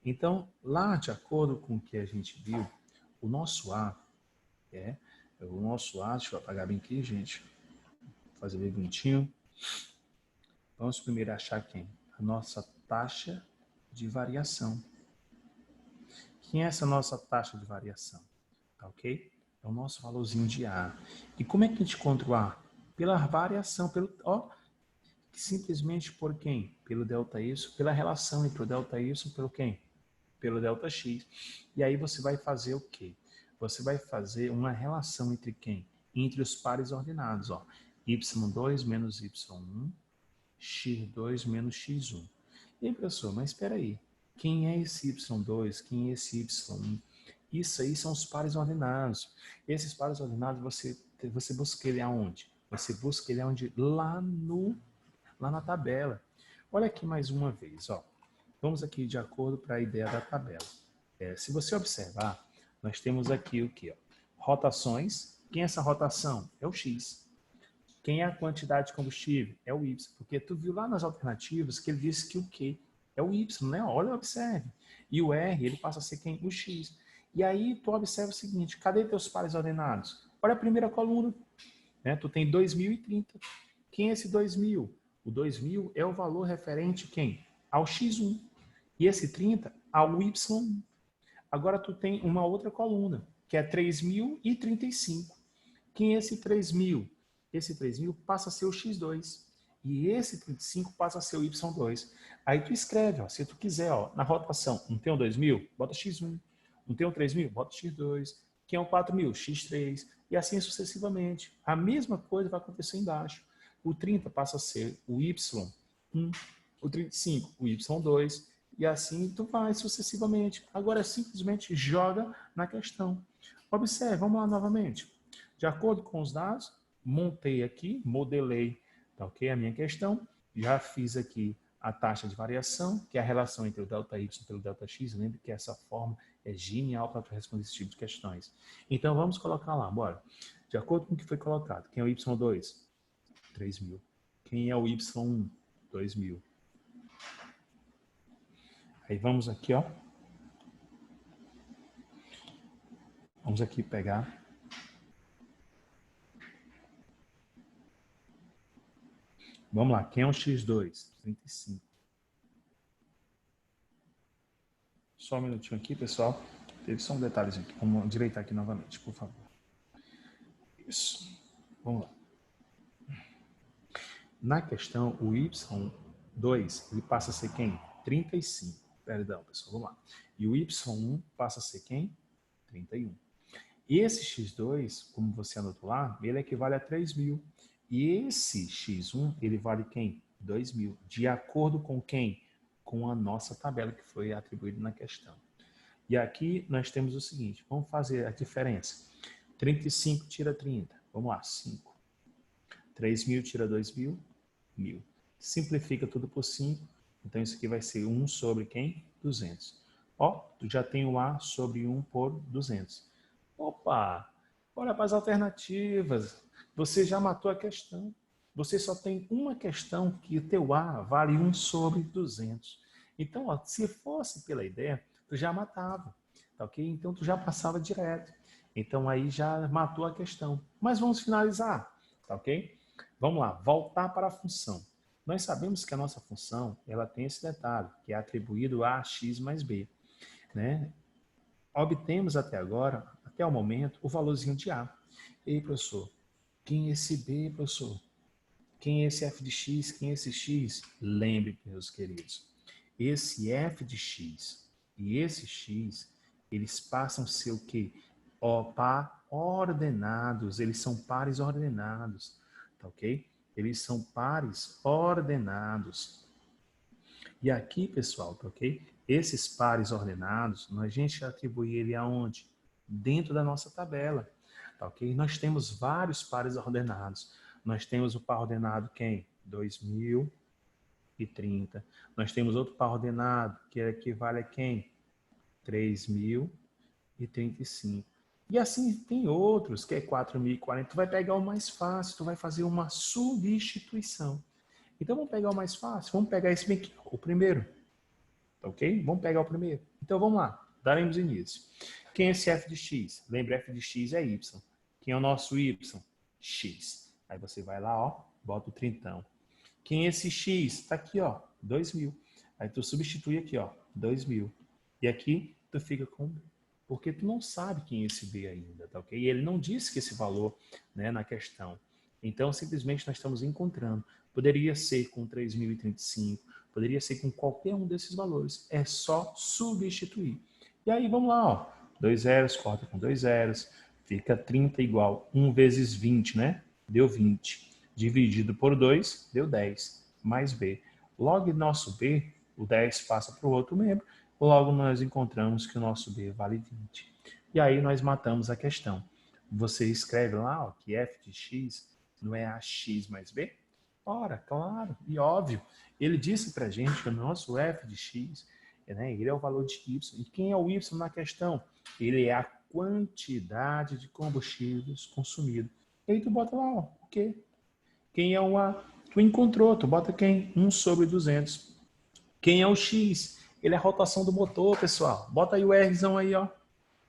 S2: Então, lá, de acordo com o que a gente viu, o nosso A, deixa eu apagar bem aqui, gente, vou fazer bem bonitinho. Vamos primeiro achar quem? A nossa taxa de variação. Quem é essa nossa taxa de variação? Tá ok? É o nosso valorzinho de A. E como é que a gente encontra o A? Pela variação, simplesmente por quem? Pelo delta Y, pela relação entre o delta Y pelo quem? Pelo delta X. E aí você vai fazer o quê? Você vai fazer uma relação entre quem? Entre os pares ordenados. Ó. Y2 menos Y1, X2 menos X1. E aí, professor, mas espera aí. Quem é esse Y2? Quem é esse Y1? Isso aí são os pares ordenados. Esses pares ordenados você busca ele aonde? Você busca ele aonde? Lá na tabela. Olha aqui mais uma vez, ó. Vamos aqui de acordo para a ideia da tabela. Se você observar, nós temos aqui o que? Rotações. Quem é essa rotação? É o X. Quem é a quantidade de combustível? É o Y. Porque tu viu lá nas alternativas que ele disse que o Q é o Y, né? Olha, observe. E o R, ele passa a ser quem? O X. E aí tu observa o seguinte, cadê teus pares ordenados? Olha a primeira coluna. Né? Tu tem 2030. Quem é esse 2000? O 2000 é o valor referente quem? Ao X1. E esse 30 ao Y1. Agora tu tem uma outra coluna, que é 3.035. Quem é esse 3.000? Esse 3.000 passa a ser o x2. E esse 35 passa a ser o y2. Aí tu escreve, ó, se tu quiser, ó, na rotação, não tem o 2.000? Bota x1. Não tem o 3.000? Bota x2. Quem é o 4.000? x3. E assim sucessivamente. A mesma coisa vai acontecer embaixo. O 30 passa a ser o y1, o 35, o y2, e assim tu vai sucessivamente. Agora simplesmente joga na questão. Observe, vamos lá novamente. De acordo com os dados, montei aqui, modelei, tá ok? A minha questão, já fiz aqui a taxa de variação, que é a relação entre o ΔY pelo ΔX. Lembre que essa forma é genial para responder esse tipo de questões. Então vamos colocar lá, bora. De acordo com o que foi colocado, quem é o y2? 3.000. Quem é o y1? 2.000. Aí vamos aqui, ó. Vamos aqui pegar. Vamos lá, quem é o x2? 35. Só um minutinho aqui, pessoal. Teve só um detalhezinho aqui. Vamos direitar aqui novamente, por favor. Isso. Vamos lá. Na questão, o y2, ele passa a ser quem? 35. Perdão, pessoal, vamos lá. E o y1 passa a ser quem? 31. E esse x2, como você anotou lá, ele equivale a 3.000. E esse x1, ele vale quem? 2.000. De acordo com quem? Com a nossa tabela que foi atribuída na questão. E aqui nós temos o seguinte, vamos fazer a diferença. 35 tira 30, vamos lá, 5. 3.000 tira 2.000, 1.000. Simplifica tudo por 5, então isso aqui vai ser 1 sobre quem? 200. Ó, tu já tem o A sobre 1 por 200. Opa, bora para as alternativas. Você já matou a questão. Você só tem uma questão que o teu A vale 1 sobre 200. Então, ó, se fosse pela ideia, tu já matava, tá ok? Então, tu já passava direto. Então, aí já matou a questão. Mas vamos finalizar, tá ok? Vamos lá, voltar para a função. Nós sabemos que a nossa função, ela tem esse detalhe, que é atribuído a x mais b, né? Obtemos até agora, até o momento, o valorzinho de A. Ei, professor, quem é esse B, professor? Quem é esse f de x? Quem é esse x? Lembre, meus queridos, esse f de x e esse x, eles passam a ser o quê? Ordenados, eles são pares ordenados, tá ok? Eles são pares ordenados. E aqui, pessoal, tá ok? Esses pares ordenados, a gente atribui ele aonde? Dentro da nossa tabela, tá ok? Nós temos vários pares ordenados. Nós temos o par ordenado quem? 2.030. Nós temos outro par ordenado que equivale a quem? 3.035. E assim tem outros, que é 4.040. Tu vai pegar o mais fácil, tu vai fazer uma substituição. Então vamos pegar o mais fácil, vamos pegar esse bem aqui, o primeiro. Tá ok? Vamos pegar o primeiro. Então vamos lá, daremos início. Quem é esse f de x? Lembra, f de x é y. Quem é o nosso y? X. Aí você vai lá, ó, bota o trintão. Quem é esse x? Tá aqui, ó, 2.000. Aí tu substitui aqui, ó, 2.000. E aqui tu fica com... Porque tu não sabe quem é esse b ainda, tá ok? E ele não disse que esse valor, né, na questão. Então, simplesmente nós estamos encontrando. Poderia ser com 3.035, poderia ser com qualquer um desses valores. É só substituir. E aí, vamos lá, ó. 2 zeros, corta com 2 zeros. Fica 30 igual 1 vezes 20, né? Deu 20. Dividido por 2, deu 10. Mais B. Logo, nosso B, o 10 passa para o outro membro. Logo, nós encontramos que o nosso B vale 20. E aí, nós matamos a questão. Você escreve lá, ó, que f de x não é ax mais b? Ora, claro e óbvio. Ele disse para a gente que o nosso f de x, né, ele é o valor de y. E quem é o y na questão? Ele é a quantidade de combustíveis consumido. E aí tu bota lá, ó, o quê? Quem é o A? Tu encontrou, tu bota quem? 1 sobre 200. Quem é o X? Ele é a rotação do motor, pessoal. Bota aí o Rzão aí, ó.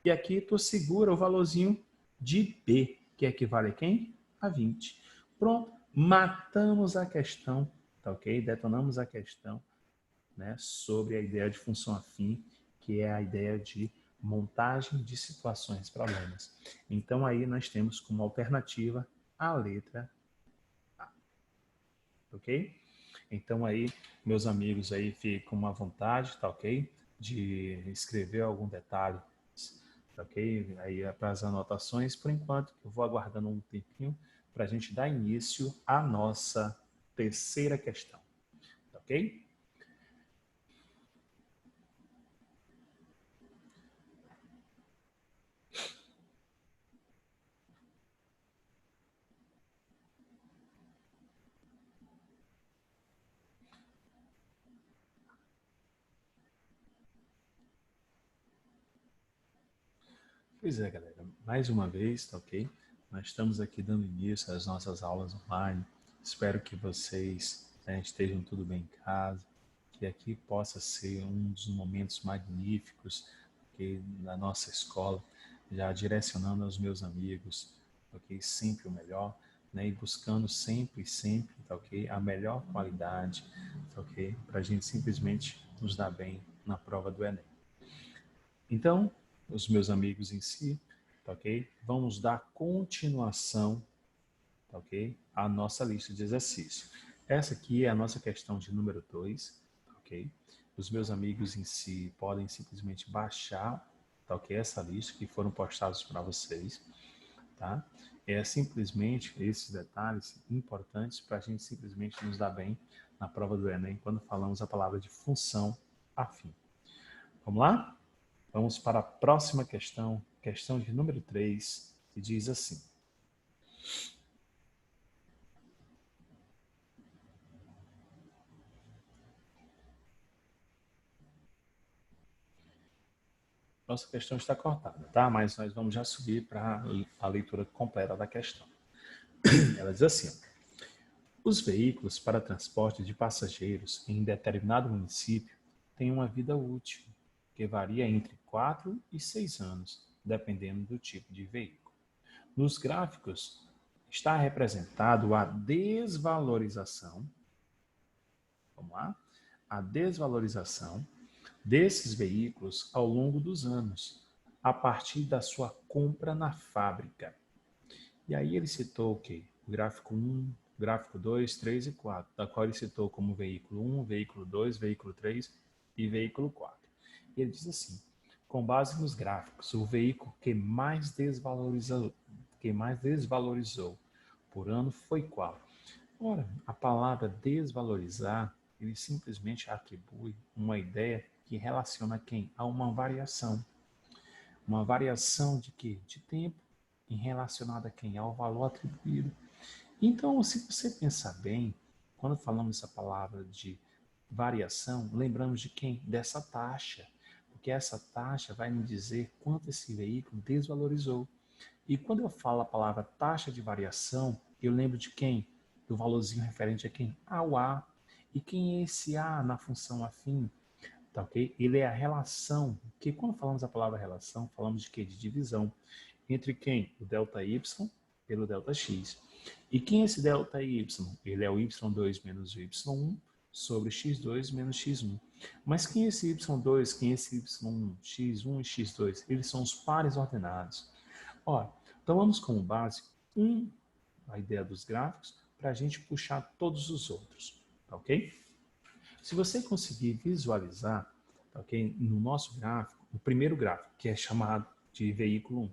S2: E aqui tu segura o valorzinho de B, que equivale a quem? A 20. Pronto, matamos a questão, tá ok? Detonamos a questão, né, sobre a ideia de função afim, que é a ideia de montagem de situações, problemas. Então, aí nós temos como alternativa a letra A. Ok? Então, aí, meus amigos, aí ficam à vontade, tá ok? De escrever algum detalhe, tá ok? Aí é para as anotações, por enquanto, eu vou aguardando um tempinho para a gente dar início à nossa terceira questão, tá ok? Pois é, galera. Mais uma vez, tá ok? Nós estamos aqui dando início às nossas aulas online. Espero que vocês estejam tudo bem em casa, que aqui possa ser um dos momentos magníficos okay, da nossa escola, já direcionando aos meus amigos, ok? Sempre o melhor, né? E buscando sempre, tá ok? A melhor qualidade, tá ok? Para a gente simplesmente nos dar bem na prova do Enem. Então, os meus amigos em si, tá ok? Vamos dar continuação, tá ok? À nossa lista de exercícios. Essa aqui é a nossa questão de número 2, tá ok? Os meus amigos em si podem simplesmente baixar, tá ok? Essa lista que foram postados para vocês, tá? É simplesmente esses detalhes importantes para a gente simplesmente nos dar bem na prova do Enem quando falamos a palavra de função afim. Vamos lá? Vamos para a próxima questão, questão de número 3, que diz assim. Nossa questão está cortada, tá? Mas nós vamos já subir para a leitura completa da questão. Ela diz assim: os veículos para transporte de passageiros em determinado município têm uma vida útil, que varia entre 4 e 6 anos, dependendo do tipo de veículo. Nos gráficos está representado a desvalorização, vamos lá, a desvalorização desses veículos ao longo dos anos, a partir da sua compra na fábrica. E aí ele citou o quê? O gráfico 1, gráfico 2, 3 e 4, da qual ele citou como veículo 1, veículo 2, veículo 3 e veículo 4. E ele diz assim, com base nos gráficos, o veículo que mais desvalorizou por ano foi qual? Ora, a palavra desvalorizar, ele simplesmente atribui uma ideia que relaciona quem? A uma variação. Uma variação de quê? De tempo em relacionada a quem? Ao valor atribuído. Então, se você pensar bem, quando falamos essa palavra de variação, lembramos de quem? Dessa taxa. Porque essa taxa vai me dizer quanto esse veículo desvalorizou. E quando eu falo a palavra taxa de variação, eu lembro de quem? Do valorzinho referente a quem? Ao A. E quem é esse A na função afim? Tá ok? Ele é a relação, que quando falamos a palavra relação, falamos de quê? De divisão. Entre quem? O ΔY pelo ΔX. E quem é esse ΔY? Ele é o y2 menos o y1 sobre x2 menos x1. Mas quem é esse y2, quem é esse y1, x1 e x2? Eles são os pares ordenados. Ora, tomamos como base a ideia dos gráficos para a gente puxar todos os outros, tá ok? Se você conseguir visualizar, tá ok? No nosso gráfico, o primeiro gráfico, que é chamado de veículo 1,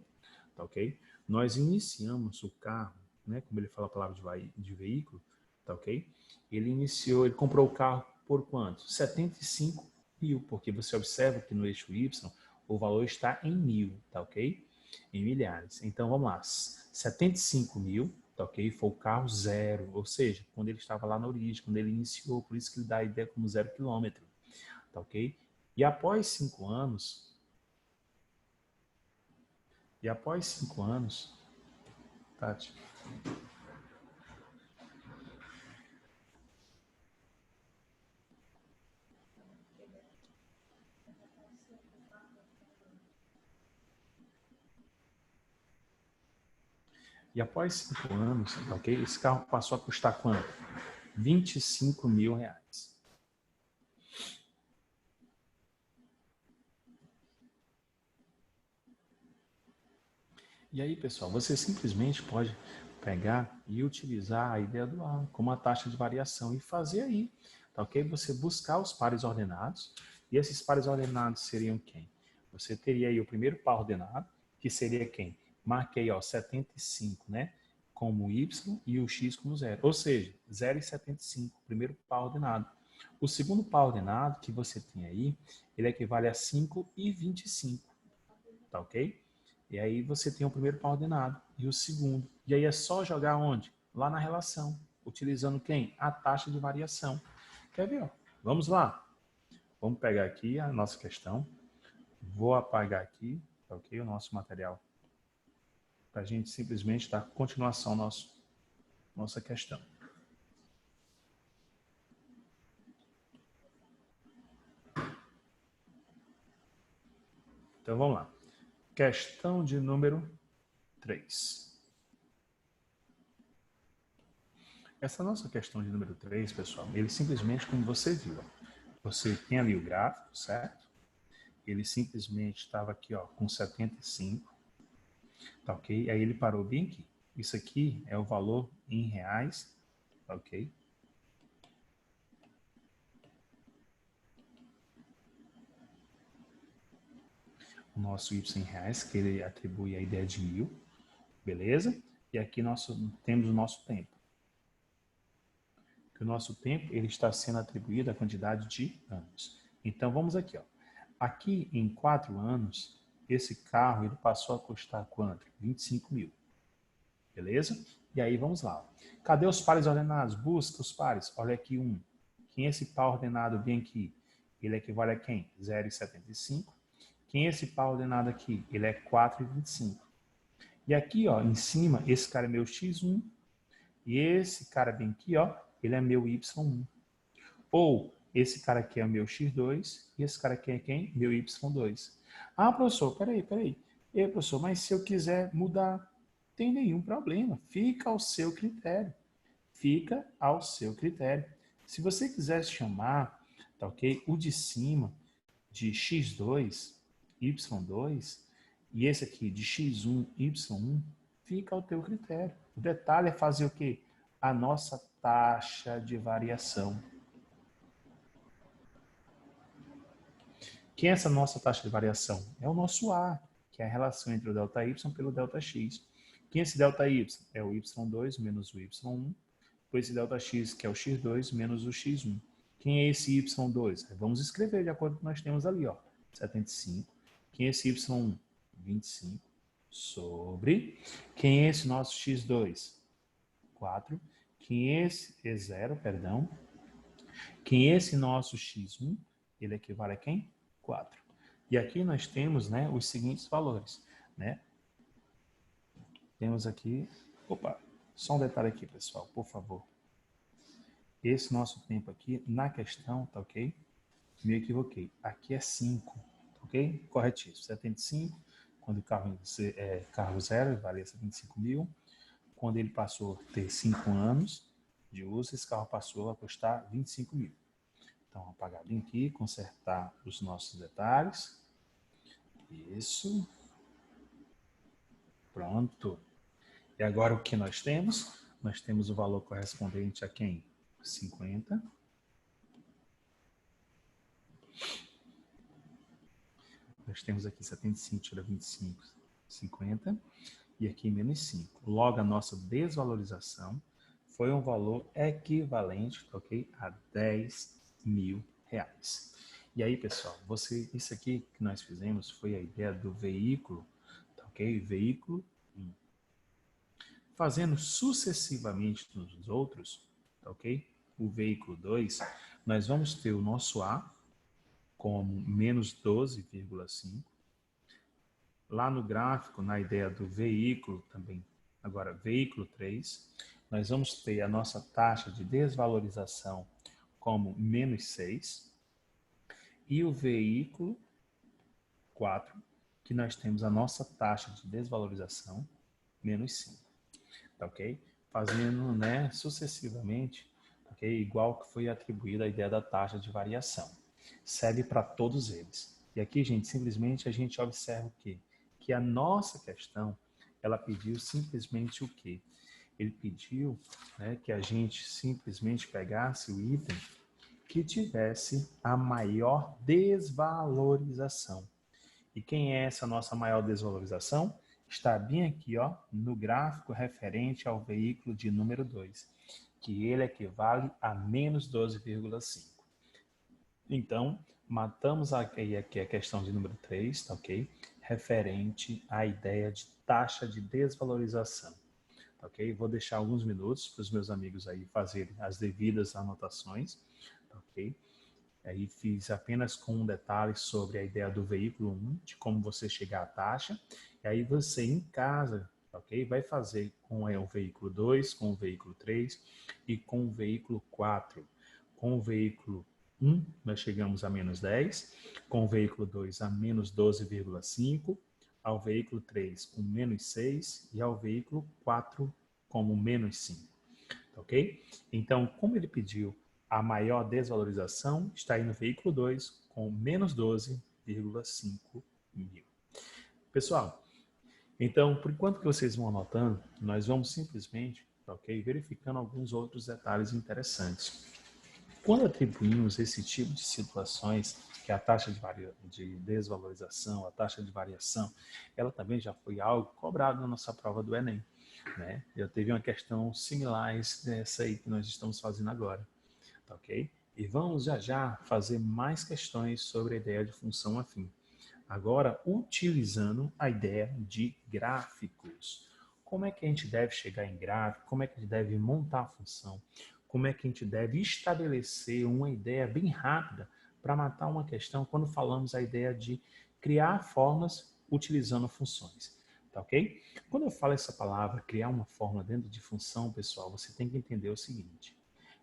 S2: tá ok? Nós iniciamos o carro, né? Como ele fala a palavra de veículo, tá ok? Ele comprou o carro por quanto? 75 mil, porque você observa que no eixo Y o valor está em 1.000, tá ok? Em milhares. Então vamos lá, 75 mil, tá ok? Foi o carro zero, ou seja, quando ele estava lá na origem, quando ele iniciou, por isso que ele dá a ideia como 0 quilômetro, tá ok? E após 5 anos, Tati, e após 5 anos, tá ok? Esse carro passou a custar quanto? 25 mil reais. E aí, pessoal, você simplesmente pode pegar e utilizar a ideia do A como a taxa de variação e fazer aí, tá ok? Você buscar os pares ordenados, e esses pares ordenados seriam quem? Você teria aí o primeiro par ordenado, que seria quem? Marquei, ó, 75, né? Como Y e o X como 0. Ou seja, 0 e 75, primeiro par ordenado. O segundo par ordenado que você tem aí, ele equivale a 5 e 25, tá ok? E aí você tem o primeiro par ordenado e o segundo. E aí é só jogar onde? Lá na relação. Utilizando quem? A taxa de variação. Quer ver? Ó? Vamos lá. Vamos pegar aqui a nossa questão. Vou apagar aqui, tá ok? O nosso material. Para a gente simplesmente dar continuação à nossa questão. Então vamos lá. Questão de número 3. Essa nossa questão de número 3, pessoal, ele simplesmente, como você viu, você tem ali o gráfico, certo? Ele simplesmente estava aqui, ó, com 75, tá ok? Aí ele parou bem aqui. Isso aqui é o valor em reais, tá ok? O nosso Y em reais, que ele atribui a ideia de 1000, beleza? E aqui nós temos o nosso tempo. Que o nosso tempo ele está sendo atribuído à quantidade de anos. Então vamos aqui, ó. Aqui em 4 anos, esse carro ele passou a custar quanto? 25 mil. Beleza? E aí vamos lá. Cadê os pares ordenados? Busca os pares. Olha aqui um. Quem é esse par ordenado bem aqui? Ele equivale a quem? 0,75. Quem é esse par ordenado aqui? Ele é 4,25. E aqui, ó, em cima, esse cara é meu x1. E esse cara bem aqui, ó, ele é meu y1. Ou esse cara aqui é o meu x2 e esse cara aqui é quem? Meu y2. Ah, professor, peraí. Ei, professor, mas se eu quiser mudar, tem nenhum problema. Fica ao seu critério. Fica ao seu critério. Se você quiser chamar, tá ok? O de cima de x2, y2 e esse aqui de x1, y1, fica ao teu critério. O detalhe é fazer o quê? A nossa taxa de variação. Quem é essa nossa taxa de variação? É o nosso A, que é a relação entre o ΔY pelo ΔX. Quem é esse ΔY? É o Y2 menos o Y1, por esse ΔX, que é o X2 menos o X1. Quem é esse Y2? Vamos escrever de acordo com o que nós temos ali, ó, 75. Quem é esse Y1? 25. Sobre. Quem é esse nosso X2? 4. Quem é esse? É 0, perdão. Quem é esse nosso X1? Ele equivale a quem? 4. E aqui nós temos, né, os seguintes valores, né? Temos aqui... Opa, só um detalhe aqui, pessoal, por favor. Esse nosso tempo aqui, na questão, tá ok? Me equivoquei. Aqui é 5, ok? Corretíssimo. 75, quando o carro é carro zero, valia 75 mil. Quando ele passou a ter 5 anos de uso, esse carro passou a custar 25 mil. Então, apagar bem aqui, consertar os nossos detalhes. Isso. Pronto. E agora o que nós temos? Nós temos o valor correspondente a quem? 50. Nós temos aqui 75, tira 25, 50. E aqui menos 5. Logo, a nossa desvalorização foi um valor equivalente, ok? A 10 mil reais. E aí, pessoal, isso aqui que nós fizemos foi a ideia do veículo, tá ok? Veículo 1. Fazendo sucessivamente nos outros, tá ok? O veículo 2, nós vamos ter o nosso A como menos 12,5. Lá no gráfico, na ideia do veículo também, agora veículo 3, nós vamos ter a nossa taxa de desvalorização como menos 6. E o veículo 4, que nós temos a nossa taxa de desvalorização menos 5. Tá ok? Fazendo, né, sucessivamente, ok? Igual que foi atribuída a ideia da taxa de variação. Serve para todos eles. E aqui, gente, simplesmente a gente observa o quê? Que a nossa questão, ela pediu simplesmente o quê? Ele pediu, né, que a gente simplesmente pegasse o item que tivesse a maior desvalorização. E quem é essa nossa maior desvalorização? Está bem aqui, ó, no gráfico referente ao veículo de número 2, que ele equivale a menos 12,5. Então, matamos aqui a questão de número 3, tá ok? Referente à ideia de taxa de desvalorização. Tá ok? Vou deixar alguns minutos para os meus amigos aí fazerem as devidas anotações, tá ok? Aí fiz apenas com um detalhe sobre a ideia do veículo 1, de como você chegar à taxa. E aí você em casa, ok? Vai fazer com o veículo 2, com o veículo 3 e com o veículo 4. Com o veículo 1, nós chegamos a menos 10. Com o veículo 2, a menos 12,5. Ao veículo 3, com menos 6. E ao veículo 4, como menos 5. Ok? Então, como ele pediu a maior desvalorização, está aí no veículo 2 com menos 12,5 mil. Pessoal, então, por enquanto que vocês vão anotando, nós vamos simplesmente, ok, verificando alguns outros detalhes interessantes. Quando atribuímos esse tipo de situações, que é a taxa de desvalorização, a taxa de variação, ela também já foi algo cobrado na nossa prova do Enem, né? Já teve uma questão similar a essa aí que nós estamos fazendo agora. Ok? E vamos já fazer mais questões sobre a ideia de função afim. Agora, utilizando a ideia de gráficos. Como é que a gente deve chegar em gráfico? Como é que a gente deve montar a função? Como é que a gente deve estabelecer uma ideia bem rápida para matar uma questão quando falamos a ideia de criar formas utilizando funções. Tá ok? Quando eu falo essa palavra, criar uma fórmula dentro de função, pessoal, você tem que entender o seguinte,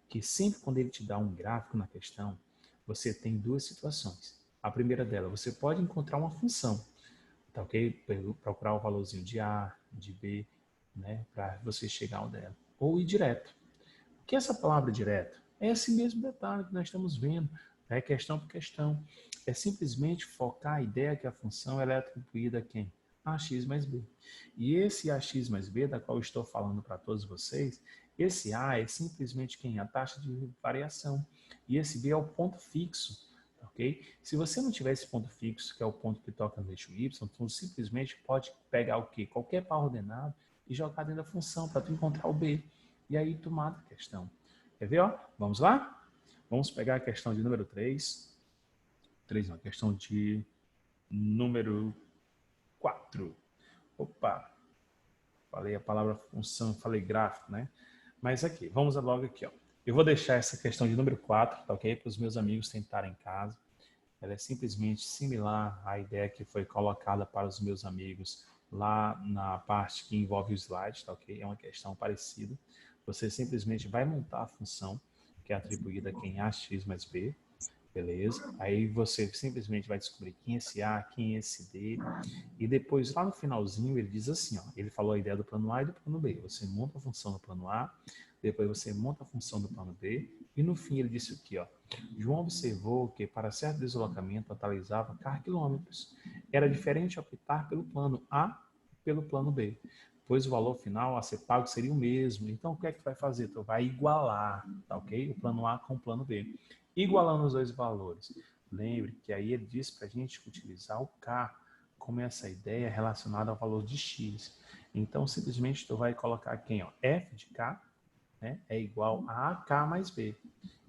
S2: que sempre quando ele te dá um gráfico na questão, você tem duas situações. A primeira dela, você pode encontrar uma função, tá ok? Procurar o valorzinho de A, de B, né? Para você chegar ao dela. Ou ir direto. O que é essa palavra direto? É esse mesmo detalhe que nós estamos vendo, é questão por questão. É simplesmente focar a ideia que a função ela é atribuída a quem? AX mais B. E esse AX mais B, da qual eu estou falando para todos vocês, esse A é simplesmente quem? A taxa de variação. E esse B é o ponto fixo. Ok? Se você não tiver esse ponto fixo, que é o ponto que toca no eixo Y, então simplesmente pode pegar o quê? Qualquer par ordenado e jogar dentro da função para tu encontrar o B. E aí tu mata a questão. Quer ver? Ó? Vamos lá? Vamos pegar a questão de número 3. 3 não, a questão de número 4. Opa! Falei a palavra função, falei gráfico, né? Mas aqui, vamos logo aqui, ó. Eu vou deixar essa questão de número 4, tá ok? Para os meus amigos tentarem em casa. Ela é simplesmente similar à ideia que foi colocada para os meus amigos lá na parte que envolve o slide, tá ok? É uma questão parecida. Você simplesmente vai montar a função que é atribuída a quem AX mais B, beleza? Aí você simplesmente vai descobrir quem é esse A, quem é esse D, e depois lá no finalzinho ele diz assim, ó, ele falou a ideia do plano A e do plano B. Você monta a função do plano A, depois você monta a função do plano B, e no fim ele disse aqui, ó, João observou que para certo deslocamento atualizava car quilômetros. Era diferente optar pelo plano A e pelo plano B, pois o valor final a ser pago seria o mesmo. Então o que é que tu vai fazer? Tu vai igualar, tá ok? O plano A com o plano B. Igualando os dois valores. Lembre que aí ele disse para a gente utilizar o K como essa ideia relacionada ao valor de X. Então simplesmente tu vai colocar quem? Ó, F de K, né, é igual a AK mais B.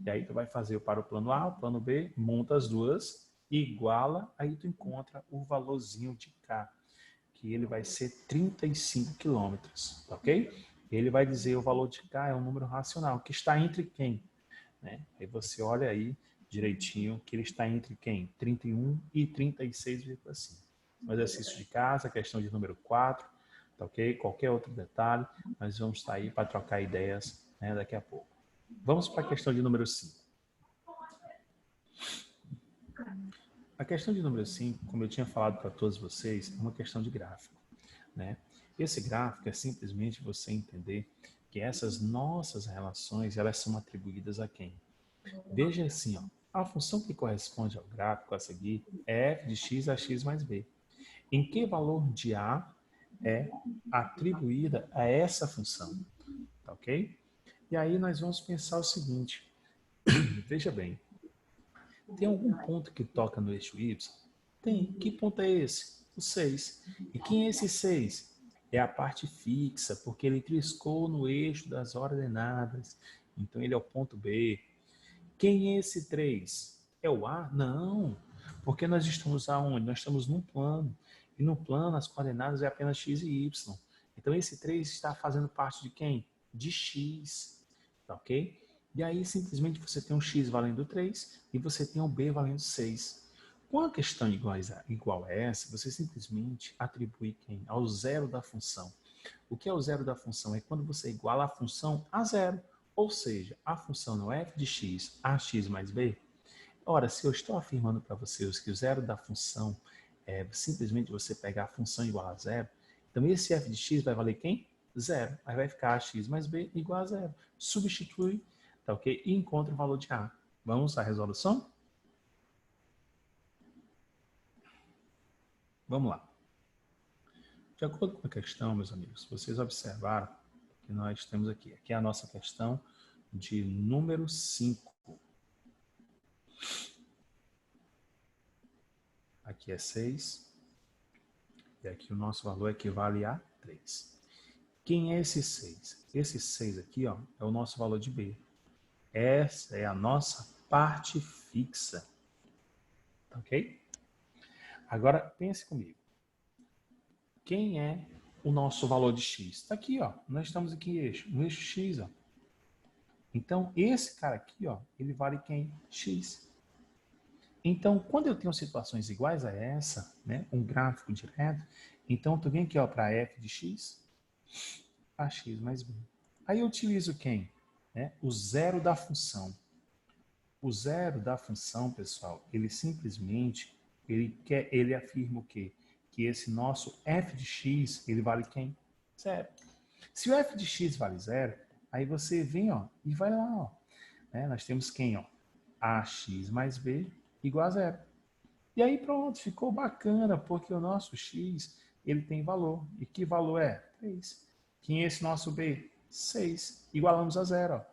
S2: E aí tu vai fazer para o plano A, o plano B, monta as duas, iguala, aí tu encontra o valorzinho de K, que ele vai ser 35 quilômetros, tá ok? Ele vai dizer o valor de K é um número racional, que está entre quem? Né? Aí você olha aí direitinho que ele está entre quem? 31 e 36,5. Um exercício de casa, questão de número 4, tá ok? Qualquer outro detalhe, nós vamos estar aí para trocar ideias, né, daqui a pouco. Vamos para a questão de número 5. A questão de número 5, como eu tinha falado para todos vocês, é uma questão de gráfico, né? Esse gráfico é simplesmente você entender que essas nossas relações, elas são atribuídas a quem? Veja assim, ó, a função que corresponde ao gráfico a seguir é f de x a x mais b. Em que valor de A é atribuída a essa função, tá ok? E aí nós vamos pensar o seguinte, veja bem, tem algum ponto que toca no eixo Y? Tem. Que ponto é esse? O 6. E quem é esse 6? É a parte fixa, porque ele triscou no eixo das ordenadas. Então ele é o ponto B. Quem é esse 3? É o A? Não. Porque nós estamos aonde? Nós estamos num plano. E no plano as coordenadas é apenas x e y. Então esse 3 está fazendo parte de quem? De x. Tá ok? E aí simplesmente você tem um x valendo 3 e você tem um b valendo 6. Com a questão igual a essa, você simplesmente atribui quem? Ao zero da função. O que é o zero da função? É quando você iguala a função a zero. Ou seja, a função não é f de x, ax mais b. Ora, se eu estou afirmando para vocês que o zero da função é simplesmente você pegar a função igual a zero, então esse f de x vai valer quem? Zero. Aí vai ficar ax mais b igual a zero. Substitui, tá ok? E encontra o valor de a. Vamos à resolução? Vamos lá. De acordo com a questão, meus amigos, vocês observaram que nós temos aqui. Aqui é a nossa questão de número 5. Aqui é 6. E aqui o nosso valor equivale a 3. Quem é esse 6? Esse 6 aqui, ó, é o nosso valor de B. Essa é a nossa parte fixa. Tá ok? Agora, pense comigo. Quem é o nosso valor de x? Está aqui, ó. Nós estamos aqui no eixo x, ó. Então, esse cara aqui, ó, ele vale quem? X. Então, quando eu tenho situações iguais a essa, né, um gráfico direto, então tu vem aqui, ó, para f de x, ax mais b. Aí eu utilizo quem? O zero da função. O zero da função, pessoal, ele simplesmente, ele afirma o quê? Que esse nosso f de x, ele vale quem? Zero. Se o f de x vale zero, aí você vem, ó, e vai lá, ó. Nós temos quem, ó? Ax mais b igual a zero. E aí pronto, ficou bacana, porque o nosso x, ele tem valor. E que valor é? 3. Quem é esse nosso b? 6. Igualamos a zero, ó.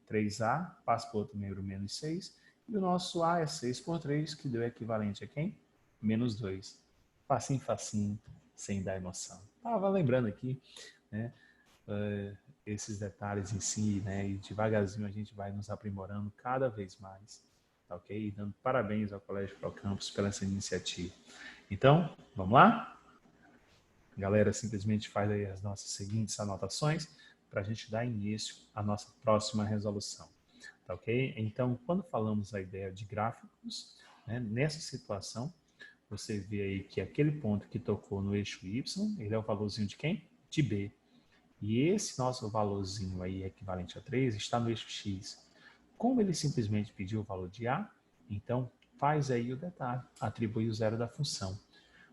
S2: 3a passa para o outro membro, menos 6. E o nosso a é 6 por 3, que deu equivalente a quem? Menos 2. Facinho, facinho, sem dar emoção. Estava lembrando aqui, né, esses detalhes em si, né, e devagarzinho a gente vai nos aprimorando cada vez mais, tá ok? E dando parabéns ao Colégio Procampus pela essa iniciativa. Então, vamos lá? A galera simplesmente faz aí as nossas seguintes anotações para a gente dar início à nossa próxima resolução, tá ok? Então, quando falamos a ideia de gráficos, né, nessa situação, você vê aí que aquele ponto que tocou no eixo Y, ele é o valorzinho de quem? De B. E esse nosso valorzinho aí, equivalente a 3, está no eixo X. Como ele simplesmente pediu o valor de A, então faz aí o detalhe, atribui o zero da função.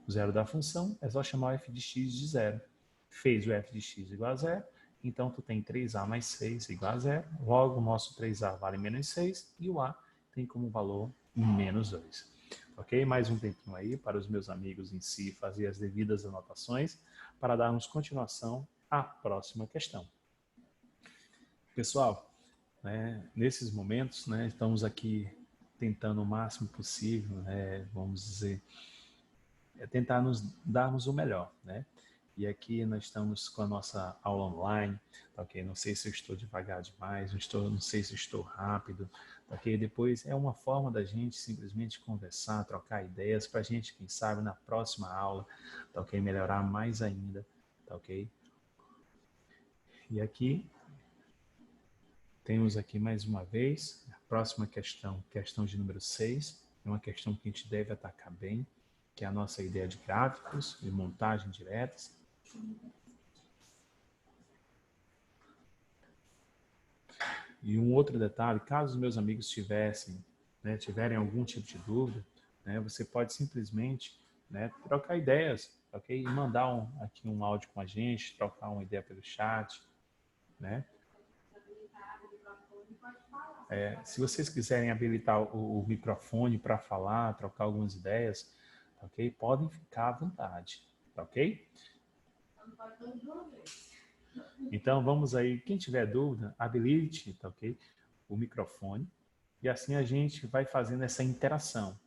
S2: O zero da função é só chamar o f de x de zero. Fez o f de x igual a zero, então tu tem 3a mais 6 igual a zero. Logo, o nosso 3a vale menos 6 e o a tem como valor menos 2. Ok? Mais um tempinho aí para os meus amigos em si fazer as devidas anotações para darmos continuação à próxima questão. Pessoal, nesses momentos, estamos aqui tentando o máximo possível, vamos dizer, tentar nos darmos o melhor, né? E aqui nós estamos com a nossa aula online, tá ok? Não sei se eu estou devagar demais, não sei se eu estou rápido, tá ok? Depois é uma forma da gente simplesmente conversar, trocar ideias, para a gente, quem sabe, na próxima aula, tá ok? Melhorar mais ainda, tá ok? E aqui, temos aqui mais uma vez, a próxima questão, questão de número 6, é uma questão que a gente deve atacar bem, que é a nossa ideia de gráficos e montagem diretas. E um outro detalhe, caso os meus amigos tiverem algum tipo de dúvida, você pode simplesmente trocar ideias, ok? E mandar aqui um áudio com a gente, trocar uma ideia pelo chat, né? Se vocês quiserem habilitar o microfone para falar, trocar algumas ideias, ok? Podem ficar à vontade, tá ok? Então, vamos aí. Quem tiver dúvida, habilite, tá ok? O microfone. E assim a gente vai fazendo essa interação.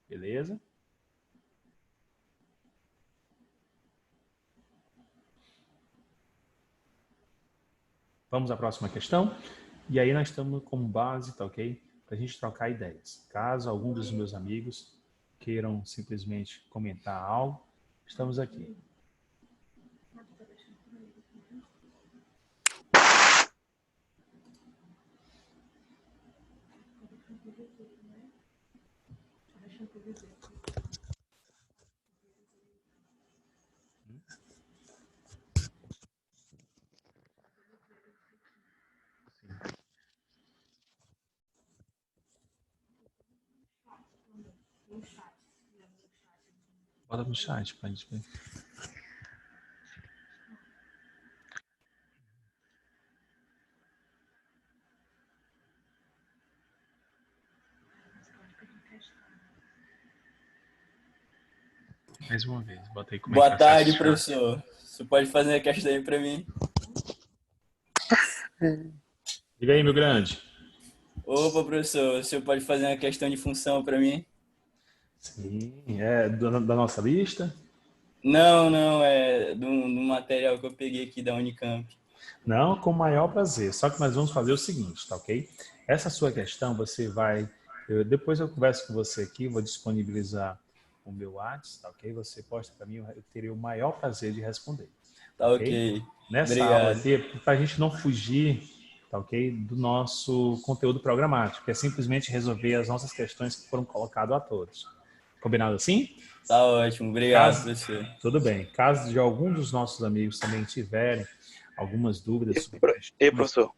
S2: Beleza? Vamos à próxima questão. E aí nós estamos como base, tá ok? Para a gente trocar ideias. Caso algum dos meus amigos queiram simplesmente comentar algo, estamos aqui. Bota no chat para a gente ver. Mais uma vez, bota aí como
S5: Boa
S2: é que é
S5: tarde,
S2: acesso.
S5: professor. Você pode fazer a questão aí para mim?
S2: Diga aí, meu grande.
S5: Opa, professor, o senhor pode fazer uma questão de função para mim?
S2: Sim, é da nossa lista.
S5: Não, é do material que eu peguei aqui da Unicamp.
S2: Não, com o maior prazer. Só que nós vamos fazer o seguinte, tá ok? Essa sua questão, você vai... depois eu converso com você aqui, vou disponibilizar o meu WhatsApp, tá ok? Você posta para mim, eu terei o maior prazer de responder.
S5: Tá ok.
S2: Nessa aula
S5: Obrigado.
S2: aqui, para a gente não fugir, tá ok? Do nosso conteúdo programático, que é simplesmente resolver as nossas questões que foram colocadas a todos. Combinado assim?
S5: Tá ótimo. Obrigado, professor.
S2: Tudo bem. Caso de algum dos nossos amigos também tiverem algumas dúvidas sobre
S6: Ei, professor.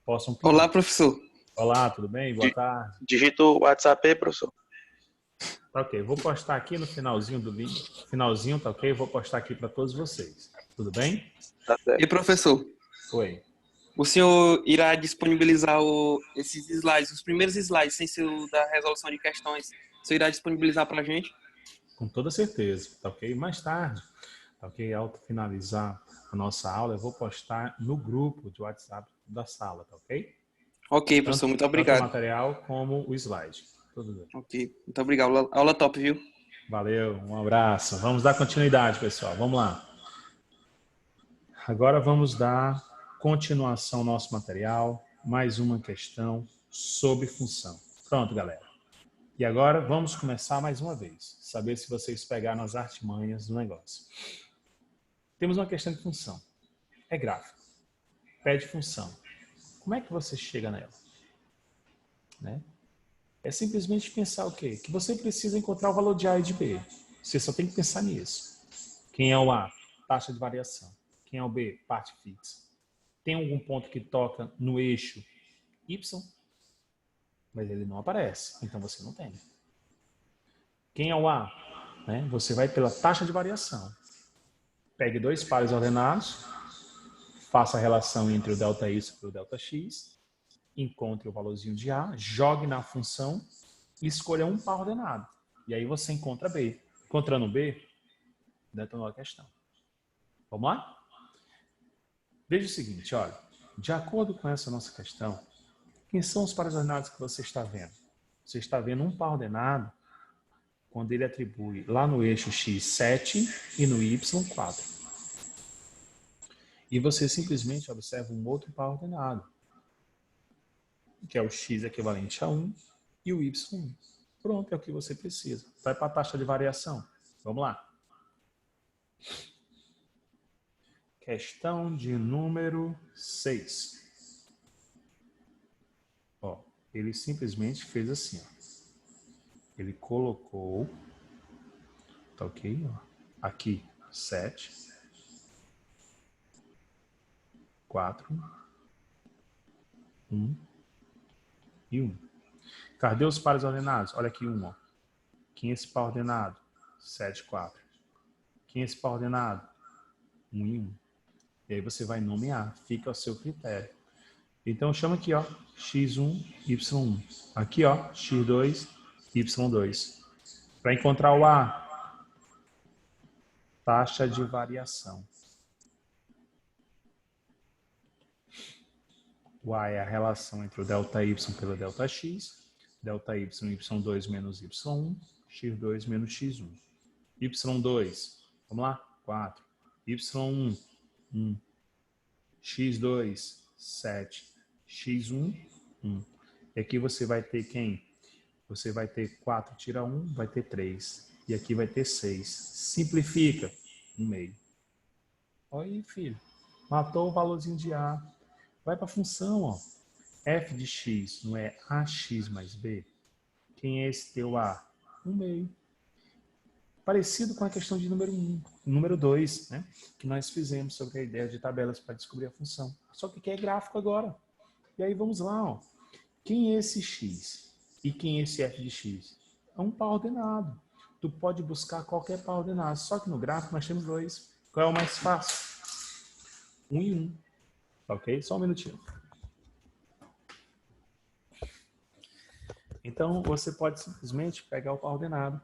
S2: possam pedir.
S6: Olá, professor.
S2: Olá, tudo bem? Boa tarde.
S6: Digita o WhatsApp aí, professor.
S2: Tá ok. Vou postar aqui no finalzinho do link. Finalzinho, tá ok? Vou postar aqui para todos vocês. Tudo bem?
S6: Tá certo.
S7: E professor,
S2: Oi.
S7: o senhor irá disponibilizar esses slides, os primeiros slides, sem ser o da resolução de questões, o senhor irá disponibilizar para a gente?
S2: Com toda certeza, tá ok? Mais tarde, tá ok? Ao finalizar a nossa aula, eu vou postar no grupo de WhatsApp da sala, tá ok?
S7: Ok, professor, muito
S2: Tanto o
S7: obrigado.
S2: material como o slide. Tudo bem.
S7: Ok, muito obrigado. Aula top, viu?
S2: Valeu, um abraço. Vamos dar continuidade, pessoal. Vamos lá. Agora vamos dar continuação ao nosso material. Mais uma questão sobre função. Pronto, galera. E agora vamos começar mais uma vez. Saber se vocês pegaram as artimanhas do negócio. Temos uma questão de função. É gráfico. Pede função. Como é que você chega nela? Né? É simplesmente pensar o quê? Que você precisa encontrar o valor de A e de B. Você só tem que pensar nisso. Quem é o A? Taxa de variação. Quem é o B? Parte fixa. Tem algum ponto que toca no eixo Y? Mas ele não aparece. Então você não tem. Quem é o A? Né? Você vai pela taxa de variação. Pegue dois pares ordenados. Faça a relação entre o ΔY e o ΔX. Encontre o valorzinho de A, jogue na função e escolha um par ordenado. E aí você encontra B. Encontrando B, detonou a questão. Vamos lá? Veja o seguinte, olha. De acordo com essa nossa questão, quem são os pares ordenados que você está vendo? Você está vendo um par ordenado quando ele atribui lá no eixo X 7 e no Y 4. E você simplesmente observa um outro par ordenado, que é o x equivalente a 1 e o y 1. Pronto, é o que você precisa. Vai para a taxa de variação. Vamos lá. Questão de número 6. Ó, ele simplesmente fez assim. Ó. Ele colocou, tá ok? Ó, aqui 7, 4, 1. E 1. Cadê os pares ordenados? Olha aqui 1. Ó. Quem é esse par ordenado? 7, 4. Quem é esse par ordenado? 1 e 1. E aí você vai nomear. Fica ao seu critério. Então chama aqui, ó, x1, y1. Aqui, ó, x2, y2. Para encontrar o A, taxa de variação. Y é a relação entre o ΔY pelo ΔX, ΔY, Y2 menos Y1, X2 menos X1. Y2, vamos lá, 4. Y1, 1. X2, 7. X1, 1. E aqui você vai ter quem? Você vai ter 4, tira 1, vai ter 3. E aqui vai ter 6. Simplifica, 1/2. Olha aí, filho. Matou o valorzinho de A. Vai para a função, ó. F de x não é AX mais B? Quem é esse teu A? 1/2. Parecido com a questão de número 1, número 2, né? Que nós fizemos sobre a ideia de tabelas para descobrir a função. Só que aqui é gráfico agora. E aí vamos lá, ó. Quem é esse x? E quem é esse f de x? É um par ordenado. Tu pode buscar qualquer par ordenado. Só que no gráfico nós temos 2. Qual é o mais fácil? 1 e 1. Ok? Só um minutinho. Então, você pode simplesmente pegar o par ordenado.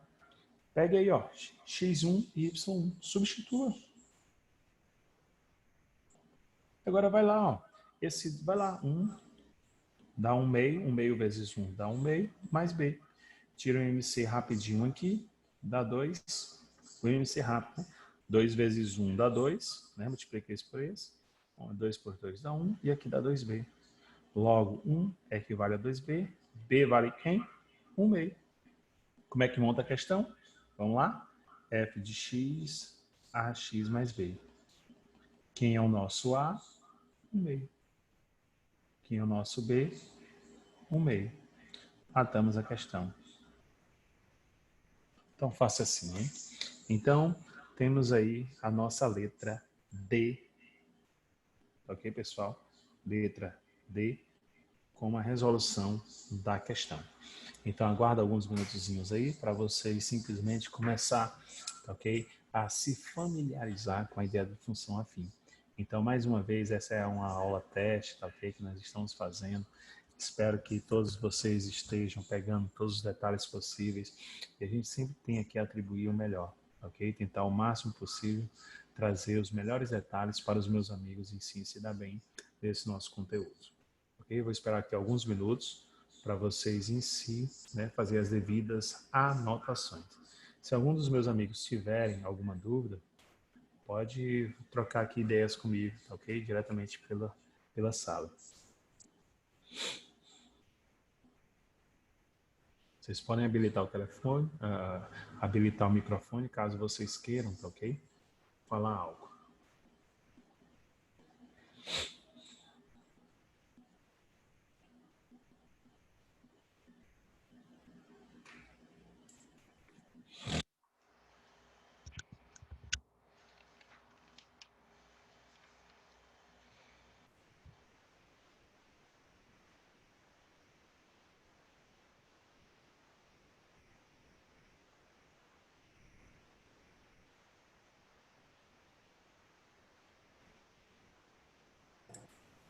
S2: Pega aí, ó, x1 e y1. Substitua. Agora vai lá, ó. Vai lá, 1 dá 1/2. 1/2 vezes 1 dá 1/2, mais b. Tira o MC rapidinho aqui, dá 2. O MC rápido, né? 2 vezes 1 dá 2, né? Multiplica isso por esse. 2 por 2 dá 1, e aqui dá 2b. Logo, 1 equivale a 2b. B vale quem? 1/2. Como é que monta a questão? Vamos lá? F de x, AX mais B. Quem é o nosso A? 1/2. Quem é o nosso B? 1/2. Matamos a questão. Então, faça assim, hein? Então, temos aí a nossa letra D. Ok, pessoal? Letra D como a resolução da questão. Então, aguarda alguns minutozinhos aí para vocês simplesmente começar, ok? A se familiarizar com a ideia de função afim. Então, mais uma vez, essa é uma aula teste, tá, ok? Que nós estamos fazendo. Espero que todos vocês estejam pegando todos os detalhes possíveis. E a gente sempre tem que atribuir o melhor, ok? Tentar o máximo possível trazer os melhores detalhes para os meus amigos em si se dar bem desse nosso conteúdo. Ok? Vou esperar aqui alguns minutos para vocês em si, né, fazer as devidas anotações. Se algum dos meus amigos tiverem alguma dúvida, pode trocar aqui ideias comigo, ok? Diretamente pela sala. Vocês podem habilitar o telefone, habilitar o microfone, caso vocês queiram, tá ok? Falar algo.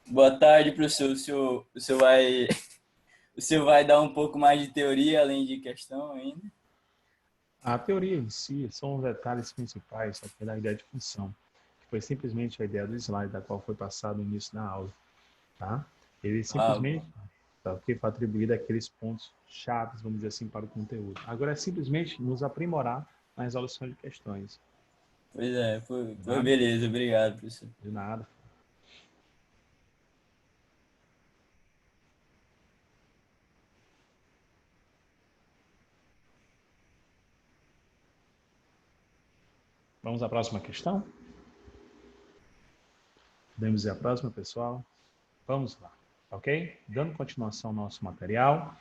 S5: Boa tarde, professor. O senhor vai dar um pouco mais de teoria além de questão ainda?
S2: A teoria em si são os detalhes principais da ideia de função, que foi simplesmente a ideia do slide, da qual foi passado no início da aula, tá? Ele simplesmente foi atribuído aqueles pontos chaves, vamos dizer assim, para o conteúdo. Agora é simplesmente nos aprimorar na resolução de questões.
S5: Pois é, foi beleza. Obrigado, professor.
S2: De nada. Vamos à próxima questão? Podemos ir à próxima, pessoal? Vamos lá, ok? Dando continuação ao nosso material,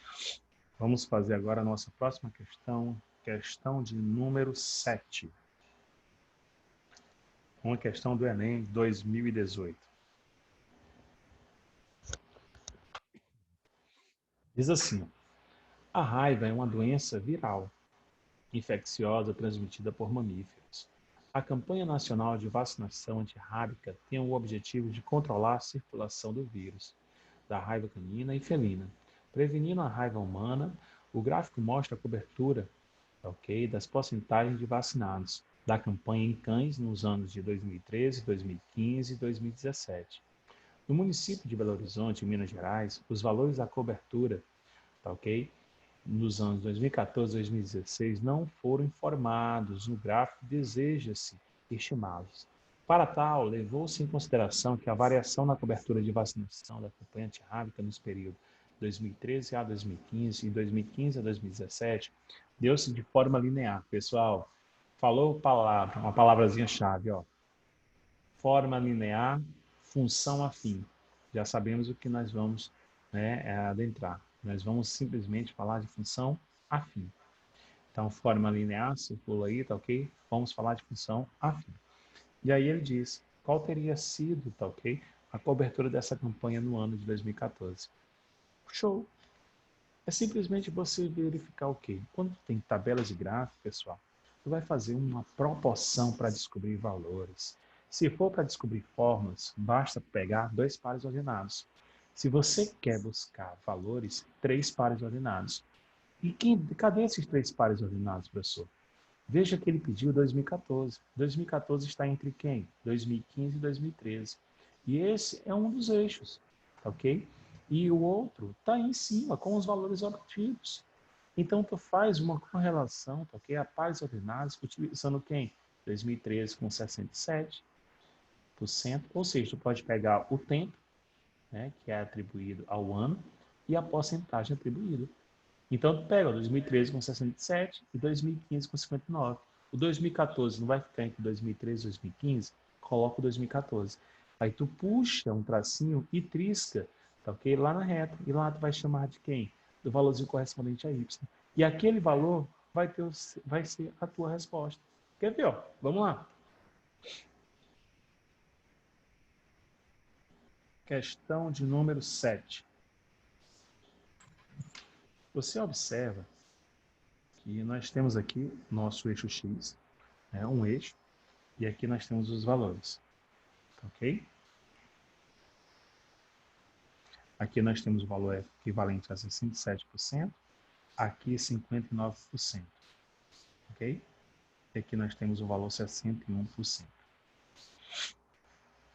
S2: vamos fazer agora a nossa próxima questão, questão de número 7. Uma questão do Enem 2018. Diz assim: a raiva é uma doença viral, infecciosa transmitida por mamíferos. A campanha nacional de vacinação antirrábica tem o objetivo de controlar a circulação do vírus, da raiva canina e felina. Prevenindo a raiva humana, o gráfico mostra a cobertura, ok, das porcentagens de vacinados. da campanha em cães nos anos de 2013, 2015 e 2017. No município de Belo Horizonte, em Minas Gerais, os valores da cobertura, tá ok? Nos anos 2014 e 2016 não foram informados no gráfico, deseja-se estimá-los. Para tal, levou-se em consideração que a variação na cobertura de vacinação da campanha antirrábica nos períodos 2013 a 2015 e 2015 a 2017 deu-se de forma linear. Pessoal, falou palavra, uma palavrazinha-chave, ó. Forma linear, função afim. Já sabemos o que nós vamos, né, adentrar. Nós vamos simplesmente falar de função afim. Então, forma linear, circula aí, tá ok? Vamos falar de função afim. E aí ele diz, qual teria sido, tá ok, a cobertura dessa campanha no ano de 2014? Show! É simplesmente você verificar o quê? Quando tem tabelas de gráfico, pessoal, você vai fazer uma proporção para descobrir valores. Se for para descobrir fórmulas, basta pegar 2 pares ordenados. Se você quer buscar valores, 3 pares ordenados. E cadê esses 3 pares ordenados, professor? Veja que ele pediu 2014. 2014 está entre quem? 2015 e 2013. E esse é um dos eixos, ok? E o outro está em cima, com os valores obtidos. Então, tu faz uma correlação, ok? A pares ordenados, utilizando quem? 2013 com 67%, ou seja, tu pode pegar o tempo, né, que é atribuído ao ano, e a porcentagem atribuída. Então, tu pega o 2013 com 67 e 2015 com 59. O 2014 não vai ficar entre 2013 e 2015? Coloca o 2014. Aí tu puxa um tracinho e trisca, tá ok? Lá na reta. E lá tu vai chamar de quem? Do valorzinho correspondente a Y. E aquele valor vai ser a tua resposta. Quer ver, ó? Vamos lá. Questão de número 7. Você observa que nós temos aqui nosso eixo X, né, um eixo, e aqui nós temos os valores, ok? Aqui nós temos o valor equivalente a 67%, aqui 59%, ok? E aqui nós temos o valor 61%.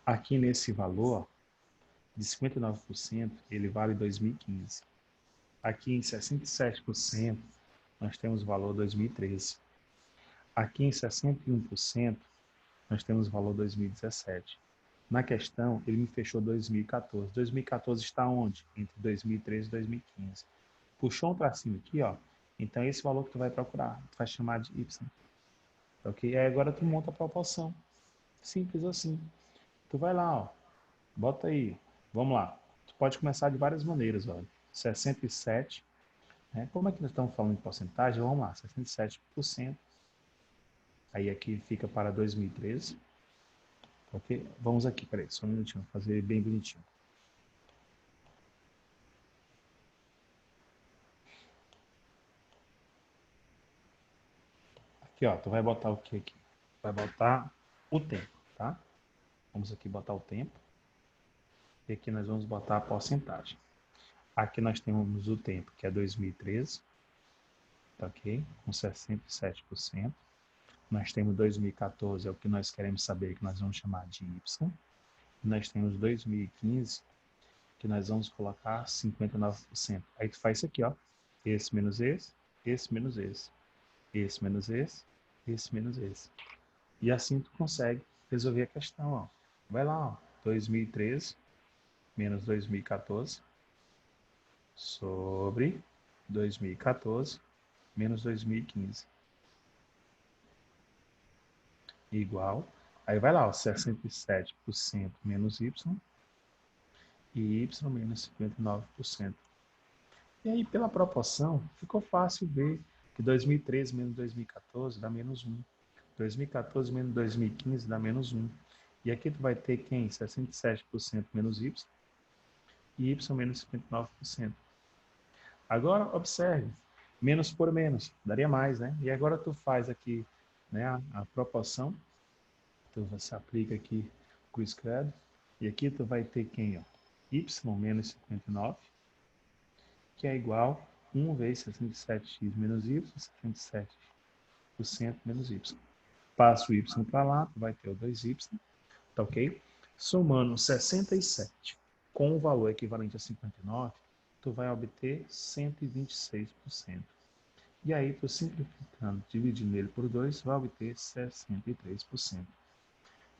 S2: Aqui nesse valor de 59%, ele vale 2015. Aqui em 67%, nós temos o valor 2013. Aqui em 61%, nós temos o valor 2017. Na questão, ele me fechou 2014. 2014 está onde? Entre 2013 e 2015. Puxou um tracinho aqui, ó. Então, esse valor que tu vai procurar, tu vai chamar de Y. Ok? Aí agora tu monta a proporção. Simples assim. Tu vai lá, ó. Bota aí. Vamos lá. Tu pode começar de várias maneiras, ó. 67. Né? Como é que nós estamos falando de porcentagem? Vamos lá. 67%. Aí aqui fica para 2013. Ok? Vamos aqui, peraí, só um minutinho, vou fazer bem bonitinho. Aqui, ó, tu vai botar o que aqui? Vai botar o tempo, tá? Vamos aqui botar o tempo. E aqui nós vamos botar a porcentagem. Aqui nós temos o tempo, que é 2013, tá ok? Com 67%. Nós temos 2014, é o que nós queremos saber, que nós vamos chamar de Y. E nós temos 2015, que nós vamos colocar 59%. Aí tu faz isso aqui, ó. Esse menos esse, esse menos esse. Esse menos esse menos esse. E assim tu consegue resolver a questão, ó. Vai lá, ó. 2013 menos 2014 sobre 2014 menos 2015. Igual. Aí vai lá, ó. 67% menos Y e Y menos 59%. E aí, pela proporção, ficou fácil ver que 2013 menos 2014 dá menos 1. 2014 menos 2015 dá menos 1. E aqui tu vai ter quem? 67% menos Y e Y menos 59%. Agora, observe. Menos por menos. Daria mais, né? E agora tu faz aqui, né, a proporção. Então, você aplica aqui o cruz credo. E aqui tu vai ter quem? Ó? Y menos 59, que é igual 1 vezes 67x menos y, 67% menos y. passa o y para lá, tu vai ter o 2y, tá ok? Somando 67 com o valor equivalente a 59, tu vai obter 126%. E aí, tu simplificando, dividindo ele por 2, vai obter 63%.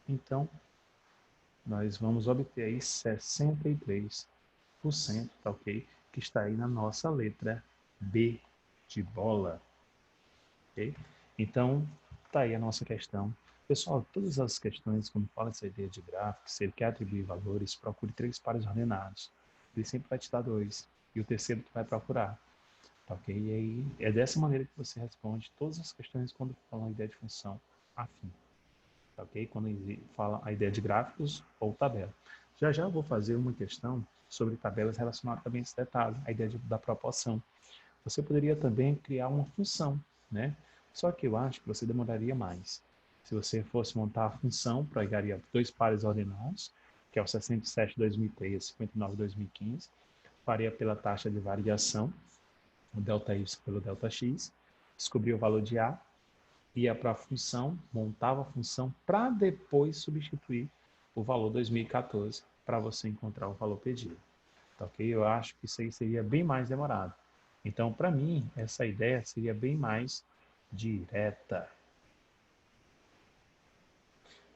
S2: Então, nós vamos obter aí 63%, tá ok? Que está aí na nossa letra B de bola, ok? Então, tá aí a nossa questão. Pessoal, todas as questões, quando fala essa ideia de gráfico, se ele quer atribuir valores, procure 3 pares ordenados. Ele sempre vai te dar 2. E o terceiro tu vai procurar. Tá ok? E aí, é dessa maneira que você responde todas as questões quando fala a ideia de função afim. Tá ok? Quando fala a ideia de gráficos ou tabela. Já já eu vou fazer uma questão sobre tabelas relacionadas também a esse detalhe, a ideia da proporção. Você poderia também criar uma função, né? Só que eu acho que você demoraria mais. Se você fosse montar a função, pegaria 2 pares ordenados, que é o 67/2003 e 59/2015, faria pela taxa de variação, o ΔY pelo ΔX, descobria o valor de A, ia para a função, montava a função para depois substituir o valor 2014 para você encontrar o valor pedido. Tá ok? Eu acho que isso aí seria bem mais demorado. Então, para mim, essa ideia seria bem mais direta.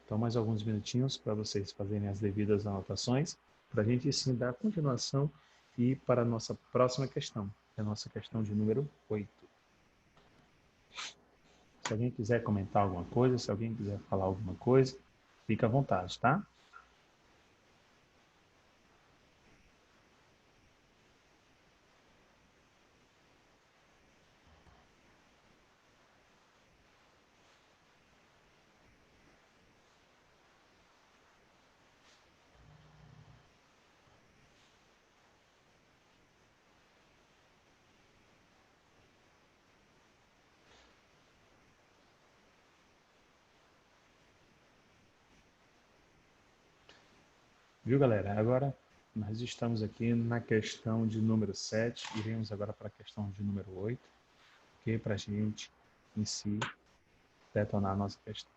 S2: Então, mais alguns minutinhos para vocês fazerem as devidas anotações, para a gente sim dar continuação e para a nossa próxima questão, que é a nossa questão de número 8. Se alguém quiser comentar alguma coisa, se alguém quiser falar alguma coisa, fica à vontade, tá? Viu, galera? Agora nós estamos aqui na questão de número 7, iremos agora para a questão de número 8, que é para a gente, em si, detonar a nossa questão.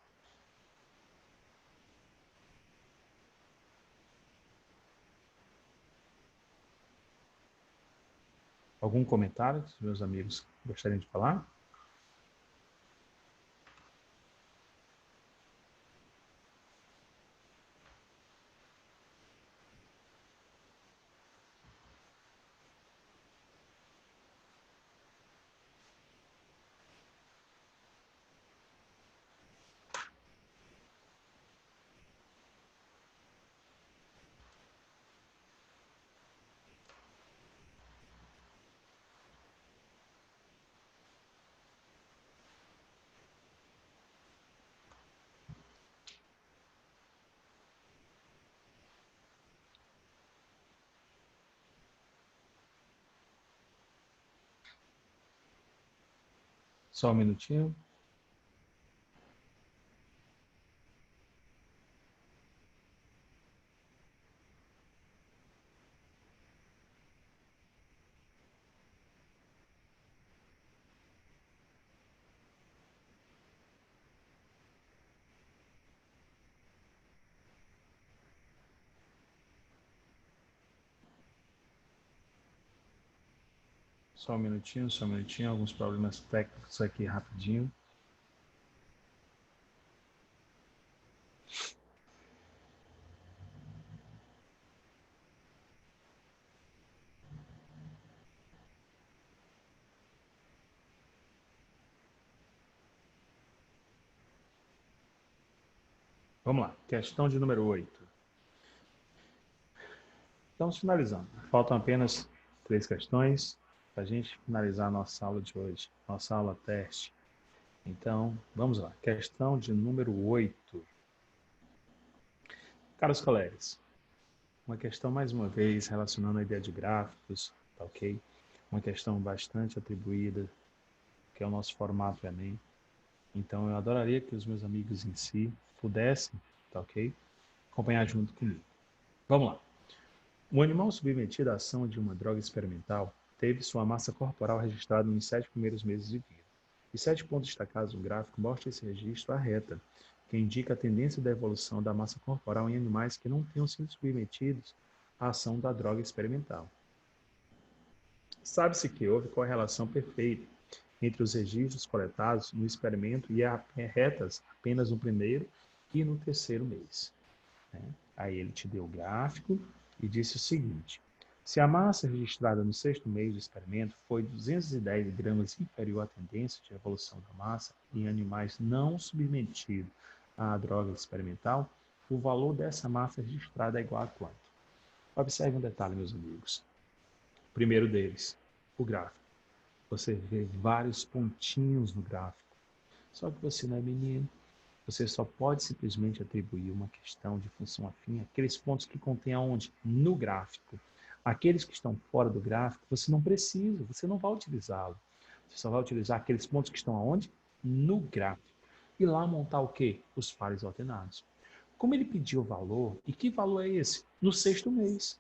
S2: Algum comentário que os meus amigos gostariam de falar? Só um minutinho. Só um minutinho. Alguns problemas técnicos aqui rapidinho. Vamos lá, questão de número 8. Estamos finalizando. Faltam apenas 3 questões para a gente finalizar a nossa aula de hoje, nossa aula teste. Então, vamos lá. Questão de número 8. Caros colegas, uma questão mais uma vez relacionando a ideia de gráficos, tá ok? Uma questão bastante atribuída, que é o nosso formato Enem. Então, eu adoraria que os meus amigos em si pudessem, tá ok? Acompanhar junto comigo. Vamos lá. Um animal submetido à ação de uma droga experimental teve sua massa corporal registrada nos 7 primeiros meses de vida Os 7 pontos destacados no gráfico mostram esse registro à reta, que indica a tendência da evolução da massa corporal em animais que não tenham sido submetidos à ação da droga experimental. Sabe-se que houve correlação perfeita entre os registros coletados no experimento e as retas apenas no primeiro e no terceiro mês. Aí ele te deu o gráfico e disse o seguinte: se a massa registrada no 6º mês do experimento foi 210 gramas inferior à tendência de evolução da massa em animais não submetidos à droga experimental, o valor dessa massa registrada é igual a quanto? Observe um detalhe, meus amigos. O primeiro deles, o gráfico. Você vê vários pontinhos no gráfico. Só que você não é menino. Você só pode simplesmente atribuir uma questão de função afim àqueles pontos que contém aonde? No gráfico. Aqueles que estão fora do gráfico, você não precisa, você não vai utilizá-lo. Você só vai utilizar aqueles pontos que estão aonde? No gráfico. E lá montar o quê? Os pares ordenados. Como ele pediu o valor, e que valor é esse? No 6º mês.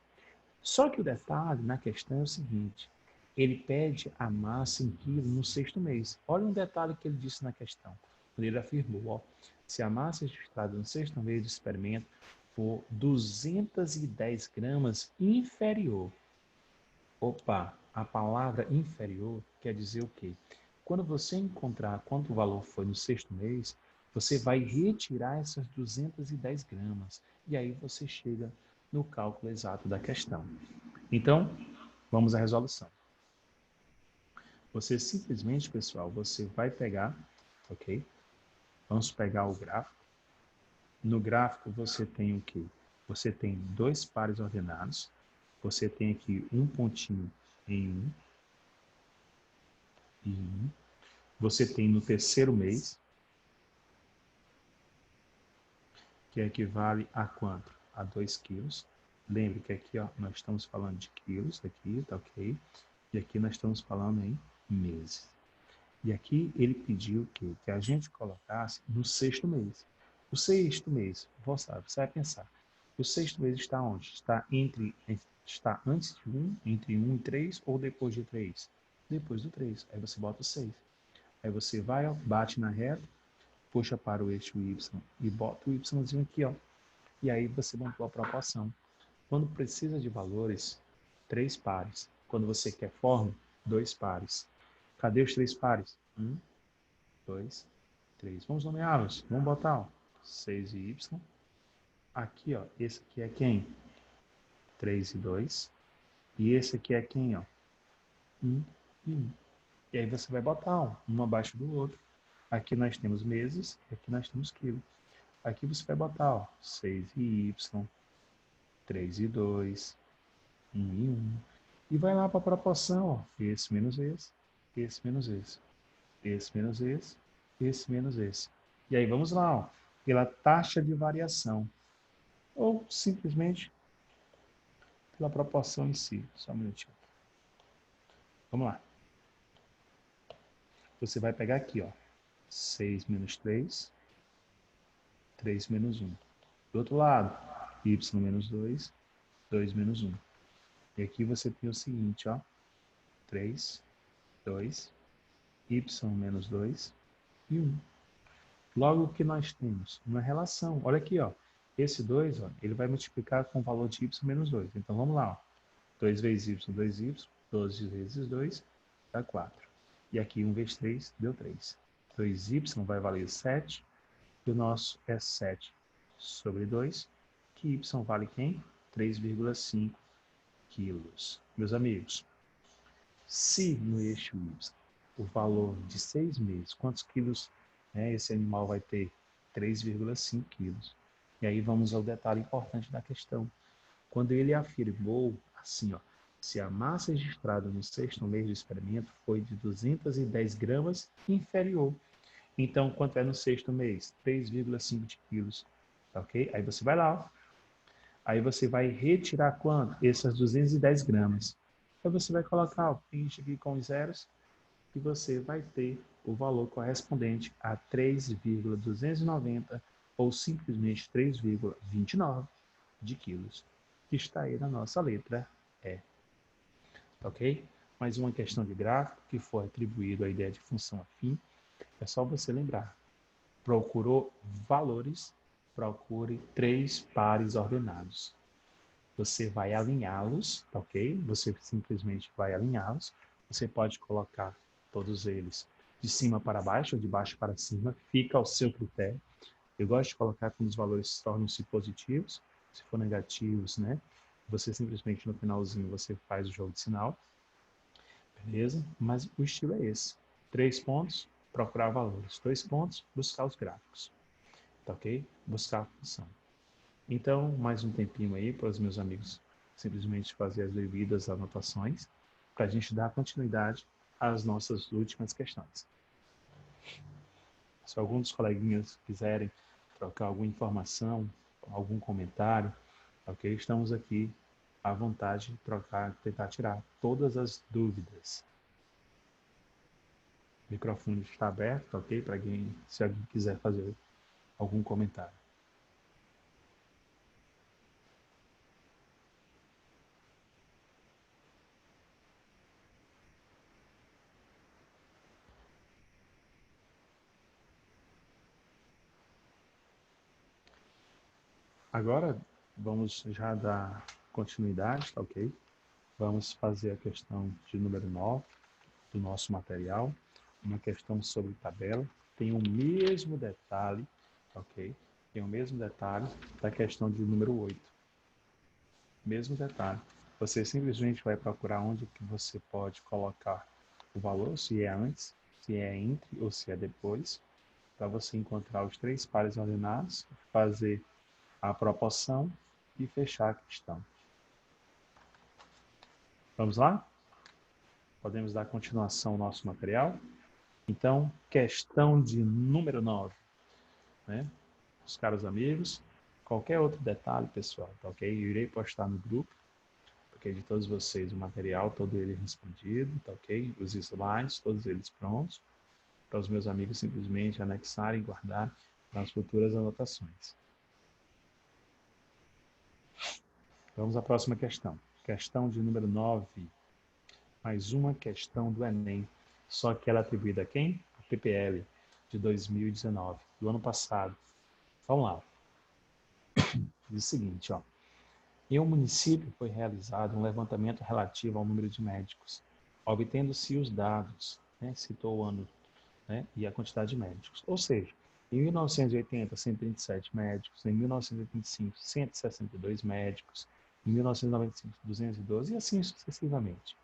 S2: Só que o detalhe na questão é o seguinte: ele pede a massa em quilo no 6º mês. Olha um detalhe que ele disse na questão. Ele afirmou, ó, se a massa registrada no 6º mês do experimento for 210 gramas inferior. Opa, a palavra inferior quer dizer o quê? Quando você encontrar quanto o valor foi no 6º mês, você vai retirar essas 210 gramas. E aí você chega no cálculo exato da questão. Então, vamos à resolução. Você simplesmente, pessoal, você vai pegar, ok? Vamos pegar o gráfico. No gráfico você tem o quê? Você tem 2 pares ordenados. Você tem aqui um pontinho em 1. Você tem no 3º mês, que equivale a quanto? A 2 quilos. Lembre que aqui ó, nós estamos falando de quilos, aqui, tá ok? E aqui nós estamos falando em meses. E aqui ele pediu que a gente colocasse no 6º mês. O 6º mês, você vai pensar, o 6º mês está onde? Está antes de 1, entre 1 e 3 ou depois de 3? Depois do 3. Aí você bota o 6. Aí você vai, ó, bate na reta, puxa para o eixo Y e bota o Yzinho aqui, ó. E aí você montou a proporção. Quando precisa de valores, 3 pares. Quando você quer forma, 2 pares. Cadê os 3 pares? 1, 2, 3. Vamos nomeá-los. Vamos botar, ó, 6 e Y. Aqui, ó, esse aqui é quem? 3 e 2. E esse aqui é quem, ó? 1 e 1. E aí você vai botar, ó, um abaixo do outro. Aqui nós temos meses, e aqui nós temos quilos. Aqui você vai botar, ó, 6 e Y, 3 e 2, 1 e 1. E vai lá para a proporção, ó, esse menos esse menos esse menos esse menos esse. E aí vamos lá, ó, pela taxa de variação. Ou simplesmente pela proporção em si. Só um minutinho. Vamos lá. Você vai pegar aqui, ó, 6 menos 3, 3 menos 1. Do outro lado, y menos 2, 2 menos 1. E aqui você tem o seguinte, ó, 3, 2, y menos 2 e 1. Logo, o que nós temos? Uma relação. Olha aqui, ó. Esse 2, ó, ele vai multiplicar com o valor de y menos 2. Então, vamos lá, ó. 2 vezes y, 2y. 12 vezes 2 dá 4. E aqui 1 vezes 3 deu 3. 2y vai valer 7. E o nosso é 7 sobre 2. Que y vale quem? 3,5 quilos. Meus amigos, se no eixo y o valor de 6 meses, quantos quilos, né, esse animal vai ter? 3,5 quilos. E aí vamos ao detalhe importante da questão. Quando ele afirmou assim, ó, se a massa registrada no 6º mês do experimento foi de 210 gramas inferior. Então, quanto é no 6º mês? 3,5 quilos. Tá ok? Aí você vai lá, ó. Aí você vai retirar quanto? Essas 210 gramas. Aí você vai colocar, ó, preenche aqui com os zeros, e você vai ter o valor correspondente a 3,290 ou simplesmente 3,29 de quilos, que está aí na nossa letra E. Ok? Mais uma questão de gráfico que foi atribuído à ideia de função afim. É só você lembrar. Procurou valores, procure 3 pares ordenados. Você vai alinhá-los, tá ok? Você simplesmente vai alinhá-los. Você pode colocar todos eles de cima para baixo ou de baixo para cima. Fica ao seu critério. Eu gosto de colocar quando os valores tornam-se positivos. Se for negativos, né? Você simplesmente no finalzinho você faz o jogo de sinal. Beleza? Mas o estilo é esse. 3 pontos, procurar valores. 2 pontos, buscar os gráficos. Tá ok? Buscar a função. Então, mais um tempinho aí para os meus amigos simplesmente fazer as devidas anotações para a gente dar continuidade às nossas últimas questões. Se algum dos coleguinhas quiserem trocar alguma informação, algum comentário, ok? Estamos aqui à vontade de trocar, tentar tirar todas as dúvidas. O microfone está aberto, ok? Para quem, se alguém quiser fazer algum comentário. Agora, vamos já dar continuidade, tá ok? Vamos fazer a questão de número 9 do nosso material, uma questão sobre tabela, tem o mesmo detalhe, ok? Tem o mesmo detalhe da questão de número 8. Mesmo detalhe. Você simplesmente vai procurar onde que você pode colocar o valor, se é antes, se é entre ou se é depois, para você encontrar os 3 pares ordenados, fazer a proporção e fechar a questão. Vamos lá? Podemos dar continuação ao nosso material? Então, questão de número 9. Né? Os caros amigos, qualquer outro detalhe, pessoal, tá ok? Eu irei postar no grupo, porque de todos vocês o material, todo ele respondido, tá ok? Os slides, todos eles prontos, para os meus amigos simplesmente anexarem e guardar para as futuras anotações. Vamos à próxima questão. Questão de número 9. Mais uma questão do Enem, só que ela é atribuída a quem? A PPL, de 2019, do ano passado. Vamos lá. Diz o seguinte, ó. Em um município foi realizado um levantamento relativo ao número de médicos, obtendo-se os dados, né, citou o ano, né, e a quantidade de médicos. Ou seja, em 1980, 137 médicos, em 1985, 162 médicos, em 1995, 212 e assim sucessivamente.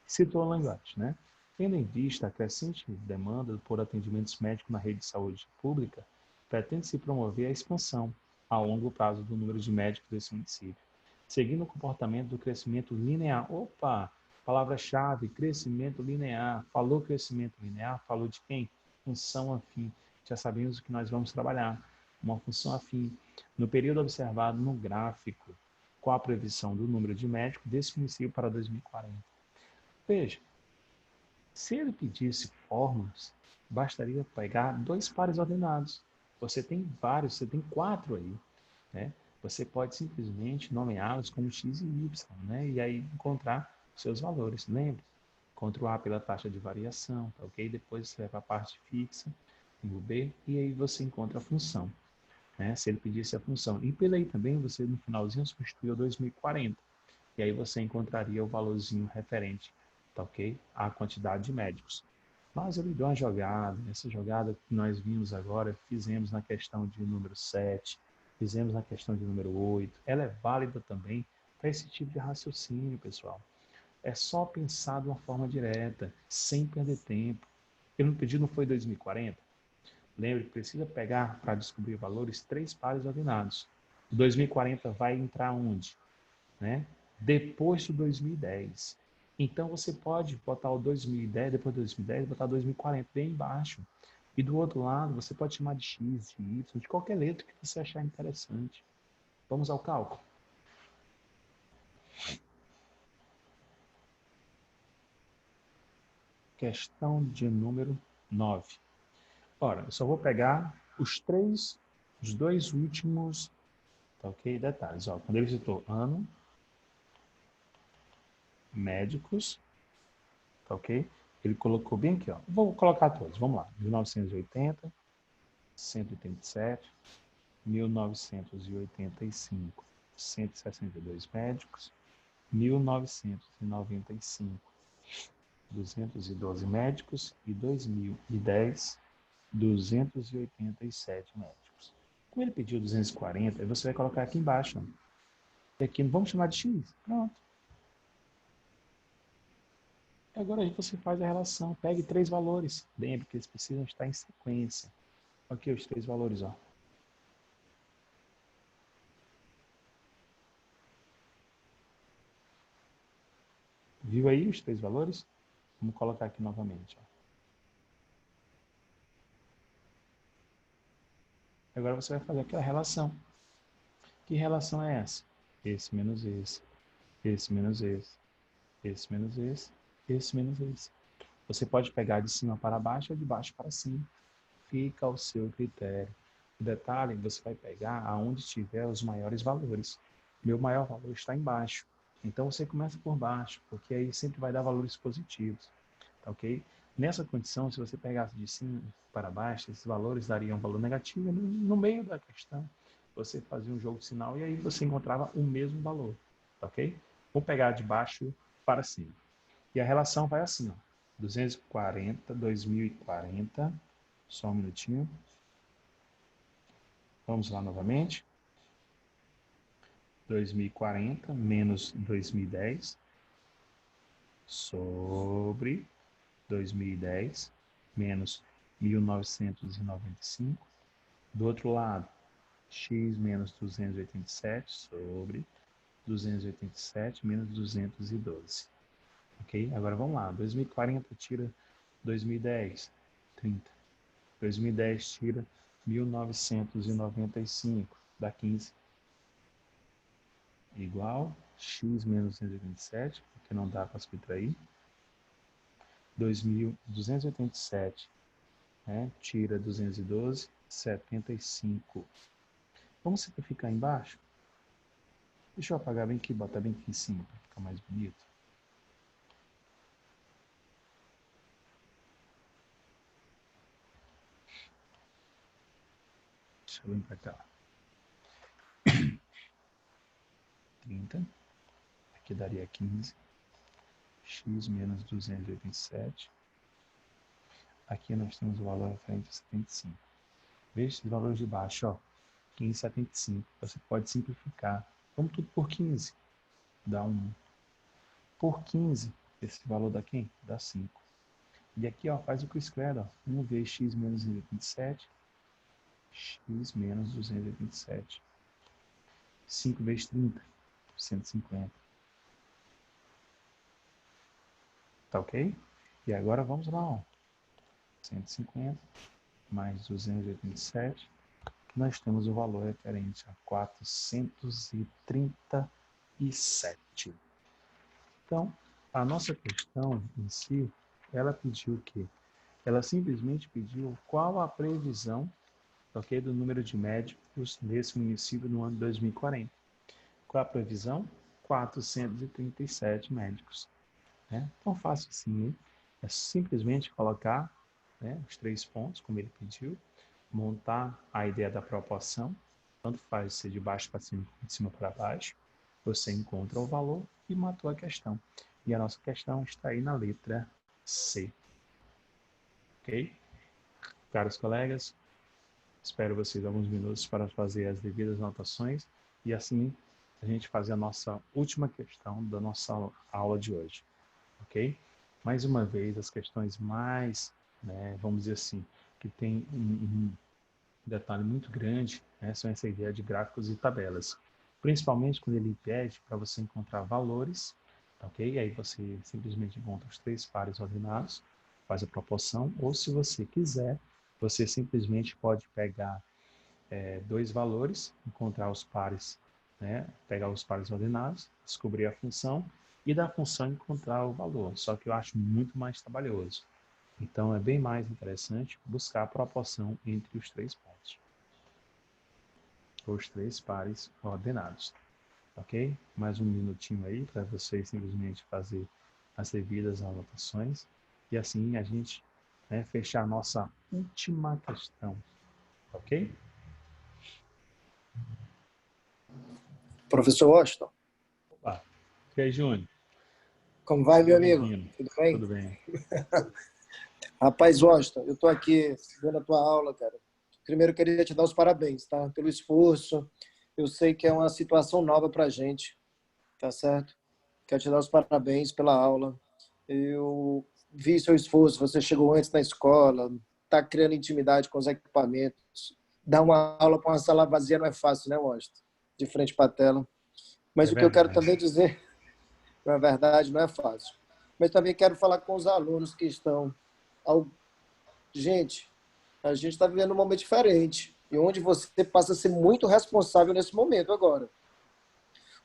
S2: Citou a linguagem, né? Tendo em vista a crescente demanda por atendimentos médicos na rede de saúde pública, pretende-se promover a expansão a longo prazo do número de médicos desse município, seguindo o comportamento do crescimento linear. Opa! Palavra-chave, crescimento linear. Falou crescimento linear, falou de quem? Função afim. Já sabemos o que nós vamos trabalhar. Uma função afim. No período observado no gráfico, com a previsão do número de médicos desse município para 2040. Veja, se ele pedisse fórmulas, bastaria pegar 2 pares ordenados. Você tem vários, você tem 4 aí, né? Você pode simplesmente nomeá-los como x e y, né? E aí encontrar seus valores. Lembre, encontra o A pela taxa de variação, tá ok? Depois você vai para a parte fixa, tem o B, e aí você encontra a função, né? Se ele pedisse a função. E pela aí também, você no finalzinho substituiu 2040. E aí você encontraria o valorzinho referente, tá ok? A quantidade de médicos. Mas ele deu uma jogada, essa jogada que nós vimos agora, fizemos na questão de número 7, fizemos na questão de número 8, ela é válida também para esse tipo de raciocínio, pessoal. É só pensar de uma forma direta, sem perder tempo. Ele no pedido não foi 2040? Lembre que precisa pegar, para descobrir valores, 3 pares ordenados. O 2040 vai entrar onde? Né? Depois do 2010. Então você pode botar o 2010, depois do 2010, botar 2040 bem embaixo. E do outro lado, você pode chamar de X, de Y, de qualquer letra que você achar interessante. Vamos ao cálculo. Questão de número 9. Ora, eu só vou pegar os 2 últimos, tá ok? Detalhes. Ó, quando ele citou ano, médicos, tá ok? Ele colocou bem aqui, ó. Vou colocar todos, vamos lá. 1980, 187, 1985, 162 médicos, 1995, 212 médicos e 2010, 287 médicos. Como ele pediu 240, você vai colocar aqui embaixo. Ó. E aqui vamos chamar de X. Pronto. Agora você faz a relação. Pegue 3 valores. Lembre que eles precisam estar em sequência. Aqui os 3 valores, ó. Viu aí os 3 valores? Vamos colocar aqui novamente. Ó. Agora você vai fazer aquela relação. Que relação é essa? Esse menos esse. Esse menos esse. Esse menos esse. Esse menos esse. Você pode pegar de cima para baixo ou de baixo para cima. Fica ao seu critério. O detalhe, você vai pegar aonde tiver os maiores valores. Meu maior valor está embaixo. Então você começa por baixo, porque aí sempre vai dar valores positivos. Tá ok? Nessa condição, se você pegasse de cima para baixo, esses valores dariam um valor negativo. No meio da questão, você fazia um jogo de sinal e aí você encontrava o mesmo valor. Tá ok? Vou pegar de baixo para cima. E a relação vai assim, ó. 240, 2040, só um minutinho. Vamos lá novamente. 2040 menos 2010 sobre 2010 menos 1995. Do outro lado, x menos 287 sobre 287 menos 212. Ok? Agora vamos lá. 2040 tira 2010, 30. 2010 tira 1995, dá 15. Igual x menos 287, porque não dá para subtrair. 287, né? Tira 212, 75. Vamos simplificar embaixo? Deixa eu apagar bem aqui, botar bem aqui em cima, para ficar mais bonito. Deixa eu vir para cá. 30. Aqui daria 15. X menos 287. Aqui nós temos o valor referente a 75. Veja esses valores de baixo, ó. 15,75. Você pode simplificar. Vamos tudo por 15. Dá 1. Por 15, esse valor dá quem? Dá 5. E aqui, ó, faz o Q-square, ó. 1 vezes x menos 227. X menos 227. 5 vezes 30. 150. Tá ok? E agora vamos lá, ó. 150 mais 287. Nós temos o valor referente a 437. Então, a nossa questão em si, ela pediu o quê? Ela simplesmente pediu qual a previsão, ok, do número de médicos nesse município no ano 2040. Qual a previsão? 437 médicos. Né? Tão fácil assim, hein? É simplesmente colocar, né, os 3 pontos, como ele pediu, montar a ideia da proporção, tanto faz ser de baixo para cima, de cima para baixo, você encontra o valor e matou a questão. E a nossa questão está aí na letra C. Ok? Caros colegas, espero vocês alguns minutos para fazer as devidas anotações e assim a gente fazer a nossa última questão da nossa aula de hoje. Ok? Mais uma vez, as questões mais, né, vamos dizer assim, que tem um detalhe muito grande, né, são essa ideia de gráficos e tabelas. Principalmente quando ele pede para você encontrar valores, ok? Aí você simplesmente encontra os 3 pares ordenados, faz a proporção, ou se você quiser, você simplesmente pode pegar 2 valores, encontrar os pares, né, pegar os pares ordenados, descobrir a função e da função encontrar o valor. Só que eu acho muito mais trabalhoso. Então, é bem mais interessante buscar a proporção entre os 3 pontos. Os 3 pares ordenados. Ok? Mais um minutinho aí para vocês simplesmente fazer as devidas anotações. e assim a gente, né, fechar a nossa última questão. Ok?
S1: Professor Washington,
S2: Opa. E aí, Júnior?
S1: como vai, meu amigo?
S2: Bem-vindo.
S1: Tudo bem?
S2: Tudo bem.
S1: Rapaz, Washington, eu estou aqui vendo a tua aula, cara. Primeiro, eu queria te dar os parabéns, tá? Pelo esforço. Eu sei que é uma situação nova para a gente, tá certo? Quero te dar os parabéns pela aula. Eu vi seu esforço, você chegou antes na escola, está criando intimidade com os equipamentos. Dar uma aula para uma sala vazia não é fácil, né, Washington? De frente para a tela. Mas
S2: É
S1: o que eu quero
S2: verdade.
S1: também dizer, na verdade, não é fácil. Mas também quero falar com os alunos que estão... Gente, a gente está vivendo um momento diferente e onde você passa a ser muito responsável nesse momento agora.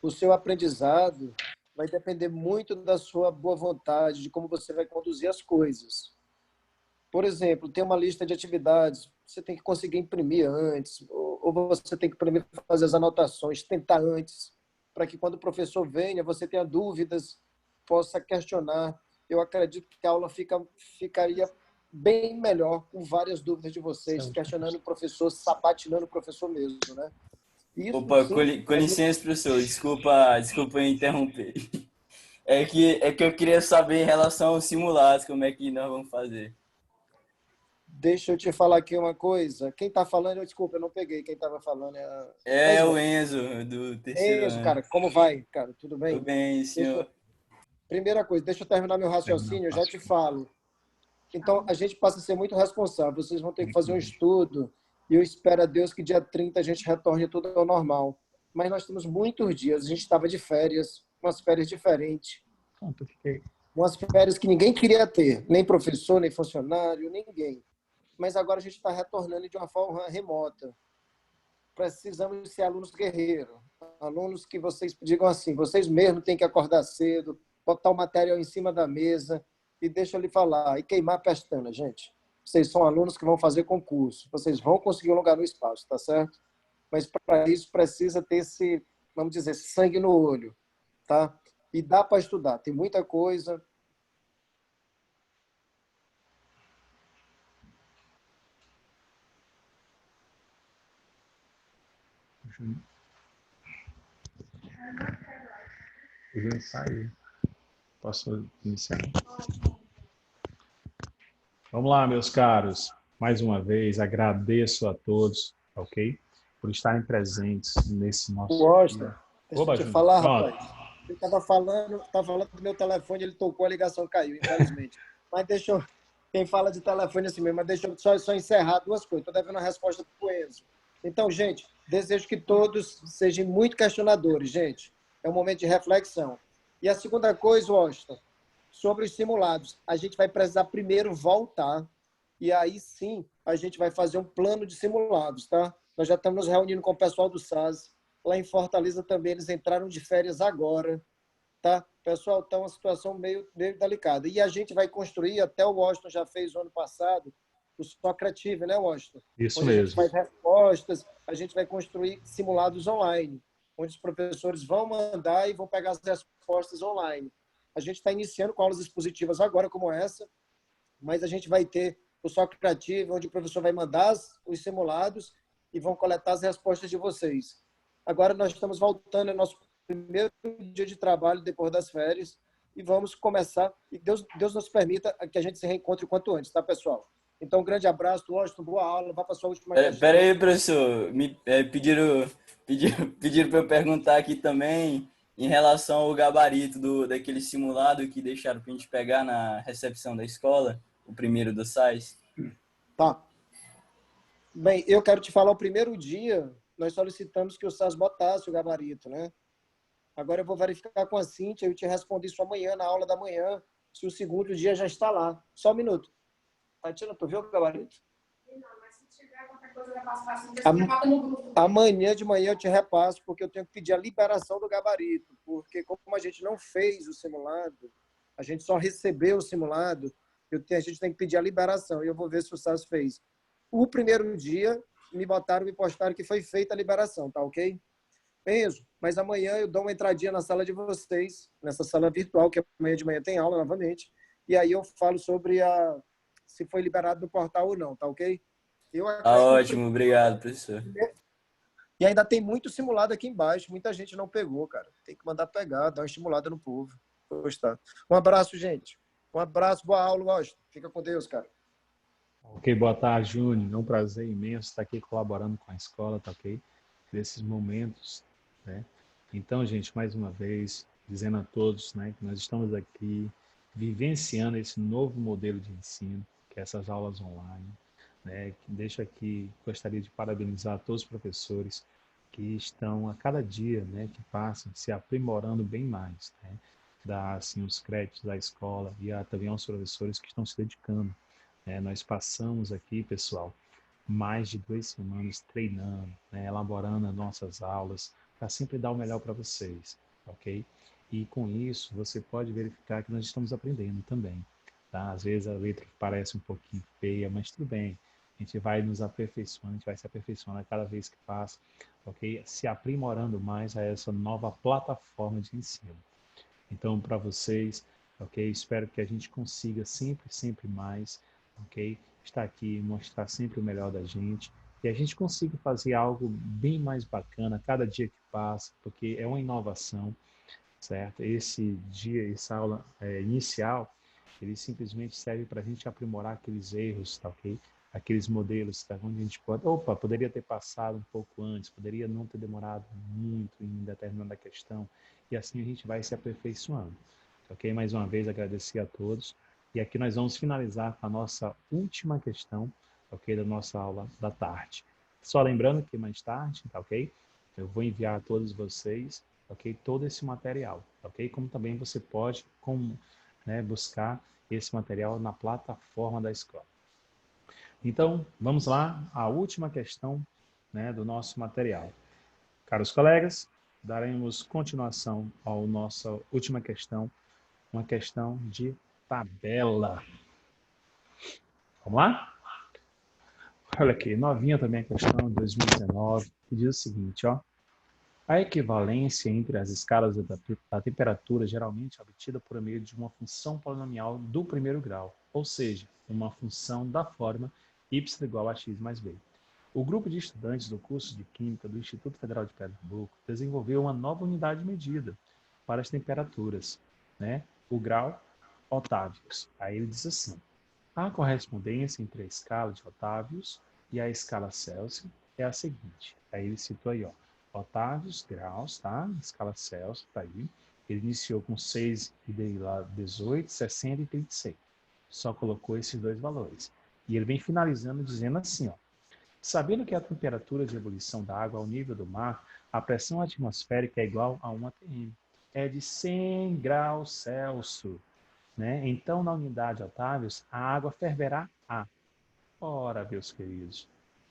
S1: O seu aprendizado vai depender muito da sua boa vontade, de como você vai conduzir as coisas. Por exemplo, tem uma lista de atividades, você tem que conseguir imprimir antes, ou você tem que primeiro fazer as anotações, tentar antes, para que quando o professor venha, você tenha dúvidas, possa questionar. Eu acredito que a aula ficaria bem melhor com várias dúvidas de vocês, questionando o professor, sabatinando o professor mesmo, né? Isso
S5: Opa,
S1: sim,
S5: com licença, professor. Desculpa interromper. É que eu queria saber em relação aos simulados, como é que nós vamos fazer.
S1: deixa eu te falar aqui uma coisa. Quem está falando, desculpa, eu não peguei quem estava falando.
S5: É
S1: Mas,
S5: o Enzo, do terceiro
S1: Enzo,
S5: ano.
S1: cara, como vai, cara? Tudo
S5: Tudo
S1: bem?
S5: bem, senhor?
S1: Primeira coisa, deixa eu terminar meu
S2: Terminar,
S1: raciocínio, eu já
S2: passo.
S1: te falo. Então, a gente passa a ser muito responsável. Vocês vão ter que fazer um estudo e eu espero a Deus que dia 30 a gente retorne tudo ao normal. Mas nós temos muitos dias. A gente estava de férias, umas férias diferentes,
S2: Pronto, eu fiquei.
S1: umas férias que ninguém queria ter, nem professor, nem funcionário, ninguém. Mas agora a gente está retornando de uma forma remota. Precisamos ser alunos guerreiros, alunos que vocês digam assim, vocês mesmos têm que acordar cedo, botar o material em cima da mesa e deixa eu lhe falar, e queimar a pestana, gente. Vocês são alunos que vão fazer concurso, vocês vão conseguir um lugar no espaço, tá certo? Mas para isso precisa ter esse, vamos dizer, sangue no olho, tá? E dá para estudar, tem muita coisa.
S2: O Júnior saiu. Posso iniciar? Vamos lá, meus caros. Mais uma vez, agradeço a todos, ok? Por estarem presentes nesse nosso
S1: Gosta?
S2: dia.
S1: Deixa
S2: Oba,
S1: eu te
S2: Júnior.
S1: falar,
S2: Pronto.
S1: rapaz. Eu estava falando do meu telefone, ele tocou, a ligação caiu, infelizmente. Mas deixa eu... Quem fala de telefone é assim mesmo, mas deixa eu só encerrar duas coisas. Estou devendo uma resposta para o Enzo. Então, gente, desejo que todos sejam muito questionadores, gente. É um momento de reflexão. E a segunda coisa, Washington, sobre os simulados. A gente vai precisar primeiro voltar e aí sim a gente vai fazer um plano de simulados, tá? Nós já estamos nos reunindo com o pessoal do SAS. Lá em Fortaleza também eles entraram de férias agora, tá? Pessoal, está uma situação meio delicada. E a gente vai construir, até o Washington já fez o ano passado, o Socrative, né, Washington?
S2: Isso
S1: onde a gente
S2: mesmo.
S1: faz respostas, a gente vai construir simulados online, onde os professores vão mandar e vão pegar as respostas online. A gente está iniciando com aulas expositivas agora, como essa, mas a gente vai ter o Socrative, onde o professor vai mandar os simulados e vão coletar as respostas de vocês. Agora nós estamos voltando ao nosso primeiro dia de trabalho depois das férias e vamos começar, e Deus nos permita que a gente se reencontre o quanto antes, tá, pessoal? Então, um grande abraço, Washington, boa aula, vá para a sua última questão.
S5: Pera aí, professor. Pediram para eu perguntar aqui também em relação ao gabarito daquele simulado que deixaram para a gente pegar na recepção da escola, o primeiro do SAIS.
S1: Tá. Bem, eu quero te falar, o primeiro dia, nós solicitamos que o SAS botasse o gabarito, né? Agora eu vou verificar com a Cíntia, eu te respondo isso amanhã, na aula da manhã, se o segundo dia já está lá. Só um minuto. Tatiana, tu viu o gabarito?
S4: Não, mas se tiver qualquer coisa, vai passar assim, você bota no grupo.
S1: Amanhã de manhã eu te repasso, porque eu tenho que pedir a liberação do gabarito, porque como a gente não fez o simulado, a gente só recebeu o simulado, a gente tem que pedir a liberação, e eu vou ver se o SAS fez. O primeiro dia, me postaram que foi feita a liberação, tá ok? Enzo, mas amanhã eu dou uma entradinha na sala de vocês, nessa sala virtual, que amanhã de manhã tem aula novamente, e aí eu falo sobre se foi liberado no portal ou não, tá ok? Eu
S5: Tá
S1: acredito
S5: ótimo, obrigado, professor.
S1: e ainda tem muito simulado aqui embaixo, muita gente não pegou, cara. Tem que mandar pegar, dar uma estimulada no povo. Gostar. Um abraço, gente. Um abraço, boa aula, Washington. Fica com Deus, cara.
S2: Ok, boa tarde, Júnior. É um prazer imenso estar aqui colaborando com a escola, tá ok? Nesses momentos, né? Então, gente, mais uma vez, dizendo a todos, né, que nós estamos aqui vivenciando esse novo modelo de ensino, que é essas aulas online, né? Que deixo aqui, gostaria de parabenizar todos os professores que estão a cada dia, né, que passam, se aprimorando bem mais, né? Dar, assim, os créditos da escola e também aos professores que estão se dedicando. Nós passamos aqui, pessoal, mais de 2 semanas treinando, né, elaborando as nossas aulas, para sempre dar o melhor para vocês, ok? E com isso, você pode verificar que nós estamos aprendendo também, tá? Às vezes a letra parece um pouquinho feia, mas tudo bem. A gente vai nos aperfeiçoando, a gente vai se aperfeiçoando a cada vez que passa, ok? Se aprimorando mais a essa nova plataforma de ensino. Então, para vocês, ok? Espero que a gente consiga sempre, sempre mais, ok? Estar aqui, mostrar sempre o melhor da gente e a gente consiga fazer algo bem mais bacana cada dia que passa, porque é uma inovação, certo? Esse dia, essa aula inicial, ele simplesmente serve para a gente aprimorar aqueles erros, tá ok? Aqueles modelos, tá? Onde a gente pode, opa, poderia ter passado um pouco antes, poderia não ter demorado muito em determinada questão, e assim a gente vai se aperfeiçoando, tá ok? Mais uma vez agradecer a todos, e aqui nós vamos finalizar com a nossa última questão, ok? Da nossa aula da tarde. Só lembrando que mais tarde, tá ok? Eu vou enviar a todos vocês, ok? Todo esse material, ok? Como também você pode buscar esse material na plataforma da escola. Então, vamos lá, a última questão, né, do nosso material. Caros colegas, daremos continuação à nossa última questão, uma questão de tabela. Vamos lá? Olha aqui, novinha também a questão, de 2019, que diz o seguinte, ó. A equivalência entre as escalas da temperatura geralmente é obtida por meio de uma função polinomial do primeiro grau, ou seja, uma função da forma y igual a x mais b. O grupo de estudantes do curso de Química do Instituto Federal de Pernambuco desenvolveu uma nova unidade de medida para as temperaturas, né? O grau Otávios. Aí ele diz assim, a correspondência entre a escala de Otávios e a escala Celsius é a seguinte. Aí ele citou aí, ó, Otávios, graus, tá? Escala Celsius, tá aí. Ele iniciou com 6 e daí lá 18, 60 e 36. Só colocou esses dois valores. E ele vem finalizando dizendo assim, ó. Sabendo que a temperatura de ebulição da água ao nível do mar, a pressão atmosférica é igual a 1 atm. É de 100 graus Celsius, né? Então, na unidade Otávios, a água ferverá a. Ora, meus queridos,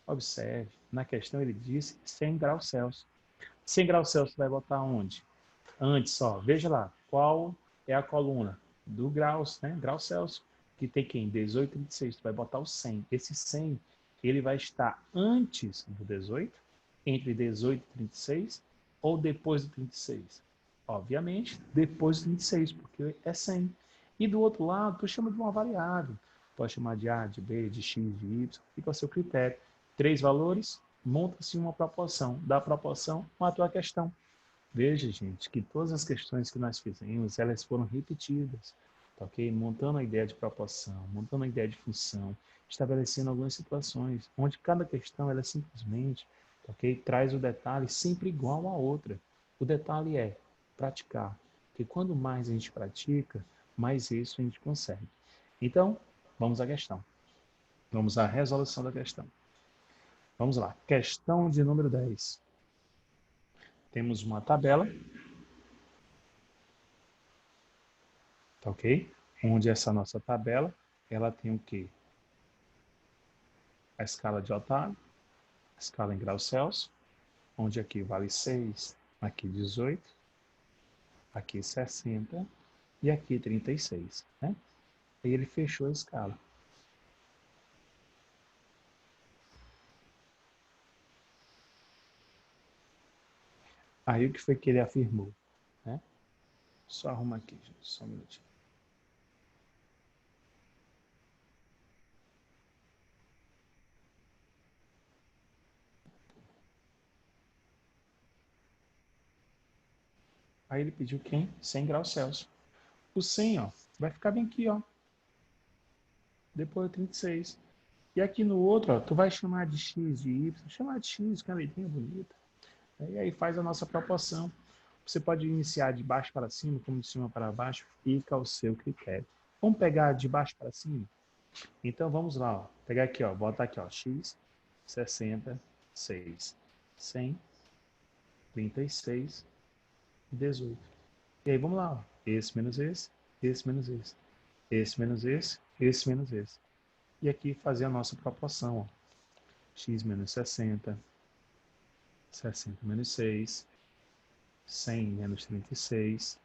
S2: observe, na questão ele disse 100 graus Celsius. 100 graus Celsius vai botar onde? Antes, ó, veja lá, qual é a coluna do graus, né? Graus Celsius, que tem quem? 18, 36, tu vai botar o 100. Esse 100, ele vai estar antes do 18, entre 18 e 36, ou depois do 36? Obviamente, depois do 36, porque é 100. E do outro lado, tu chama de uma variável. Pode chamar de A, de B, de X, de Y, fica ao seu critério. 3 valores, monta-se uma proporção. Da proporção, matou a questão. Veja, gente, que todas as questões que nós fizemos, elas foram repetidas, tá ok? Montando a ideia de proporção, montando a ideia de função, estabelecendo algumas situações, onde cada questão, ela simplesmente, tá ok? Traz o detalhe sempre igual à outra. O detalhe é praticar, porque quando mais a gente pratica, mais isso a gente consegue. Então, vamos à questão. Vamos à resolução da questão. Vamos lá. Questão de número 10. Temos uma tabela, tá ok? Onde essa nossa tabela, ela tem o quê? A escala de Otávio, a escala em graus Celsius, onde aqui vale 6, aqui 18, aqui 60 e aqui 36, né? E ele fechou a escala. Aí o que foi que ele afirmou, né? Só arrumar aqui, gente, só um minutinho. Aí ele pediu quem? 100 graus Celsius. O 100, ó, vai ficar bem aqui, ó. Depois o 36. E aqui no outro, ó, tu vai chamar de x, de y, chamar de x, que é uma letrinha bonita. E aí faz a nossa proporção. Você pode iniciar de baixo para cima, como de cima para baixo, fica ao seu critério. Vamos pegar de baixo para cima? Então vamos lá, ó. Pegar aqui, ó, botar aqui, ó, x, 66, 100, 36 e 18. E aí vamos lá, ó. Esse menos esse, esse menos esse, esse menos esse menos esse. E aqui fazer a nossa proporção, ó. X menos 60, 60 menos 6, 100 menos 36,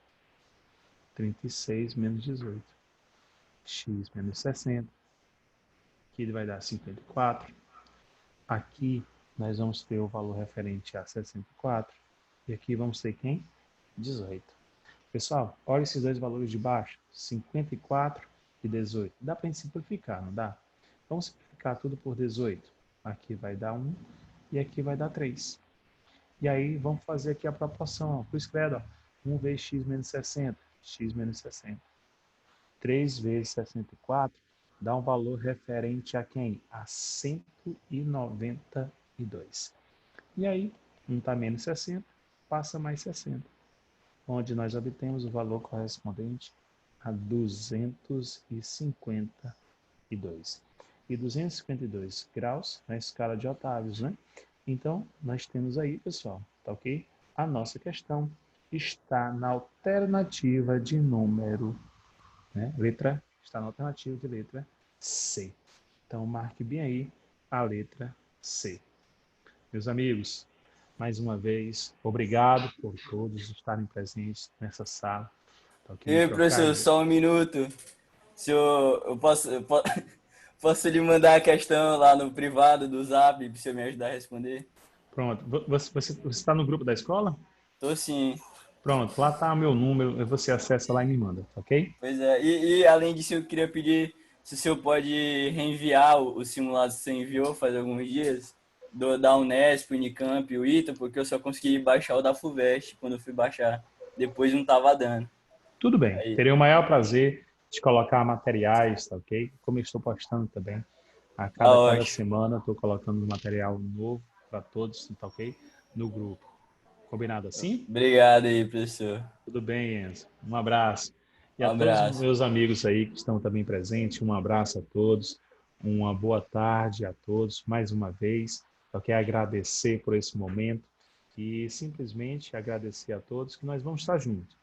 S2: 36 menos 18. X menos 60, aqui ele vai dar 54. Aqui nós vamos ter o valor referente a 64. E aqui vamos ter quem? 18. Pessoal, olha esses dois valores de baixo, 54 e 18. Dá para simplificar, não dá? Vamos simplificar tudo por 18. Aqui vai dar 1 e aqui vai dar 3. E aí vamos fazer aqui a proporção. Por escredo, ó, 1 vezes x menos 60, x menos 60. 3 vezes 64 dá um valor referente a quem? A 192. E aí, 1 está menos 60, passa mais 60. Onde nós obtemos o valor correspondente a 252. E 252 graus na escala de Otávios, né? Então, nós temos aí, pessoal, tá ok? A nossa questão está na alternativa de número, né? Está na alternativa de letra C. Então, marque bem aí a letra C. Meus amigos, mais uma vez, obrigado por todos estarem presentes nessa sala. Tá ok?
S5: E professor, só um minuto. Se eu posso lhe mandar a questão lá no privado do Zap para você me ajudar a responder?
S2: Pronto. Você está no grupo da escola?
S5: Tô sim.
S2: Pronto, lá está o meu número, você acessa lá e me manda, ok?
S5: Pois é. E além disso, eu queria pedir se o senhor pode reenviar o simulado que você enviou faz alguns dias, da Unesp, Unicamp e o ITA, porque eu só consegui baixar o da FUVEST quando eu fui baixar. Depois não tava dando.
S2: Tudo bem,
S5: Aí,
S2: terei o maior prazer de colocar materiais, tá ok? Como eu estou postando também, a
S5: tá
S2: cada
S5: ótimo.
S2: semana estou colocando material novo para todos, tá ok? No grupo. Combinado assim?
S5: Obrigado aí, professor.
S2: Tudo bem, Enzo. Um abraço. E
S5: Um
S2: a todos os
S5: abraço.
S2: meus amigos aí que estão também presentes, um abraço a todos. Uma boa tarde a todos, mais uma vez. Eu quero agradecer por esse momento e simplesmente agradecer a todos que nós vamos estar juntos,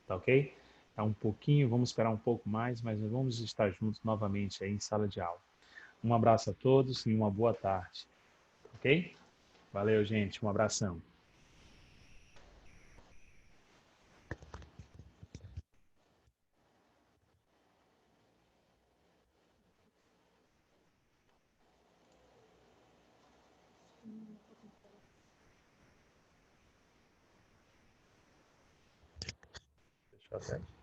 S2: tá ok? É um pouquinho, vamos esperar um pouco mais, mas nós vamos estar juntos novamente aí em sala de aula. Um abraço a todos e uma boa tarde, ok? Valeu, gente. Um abração. Deixa eu até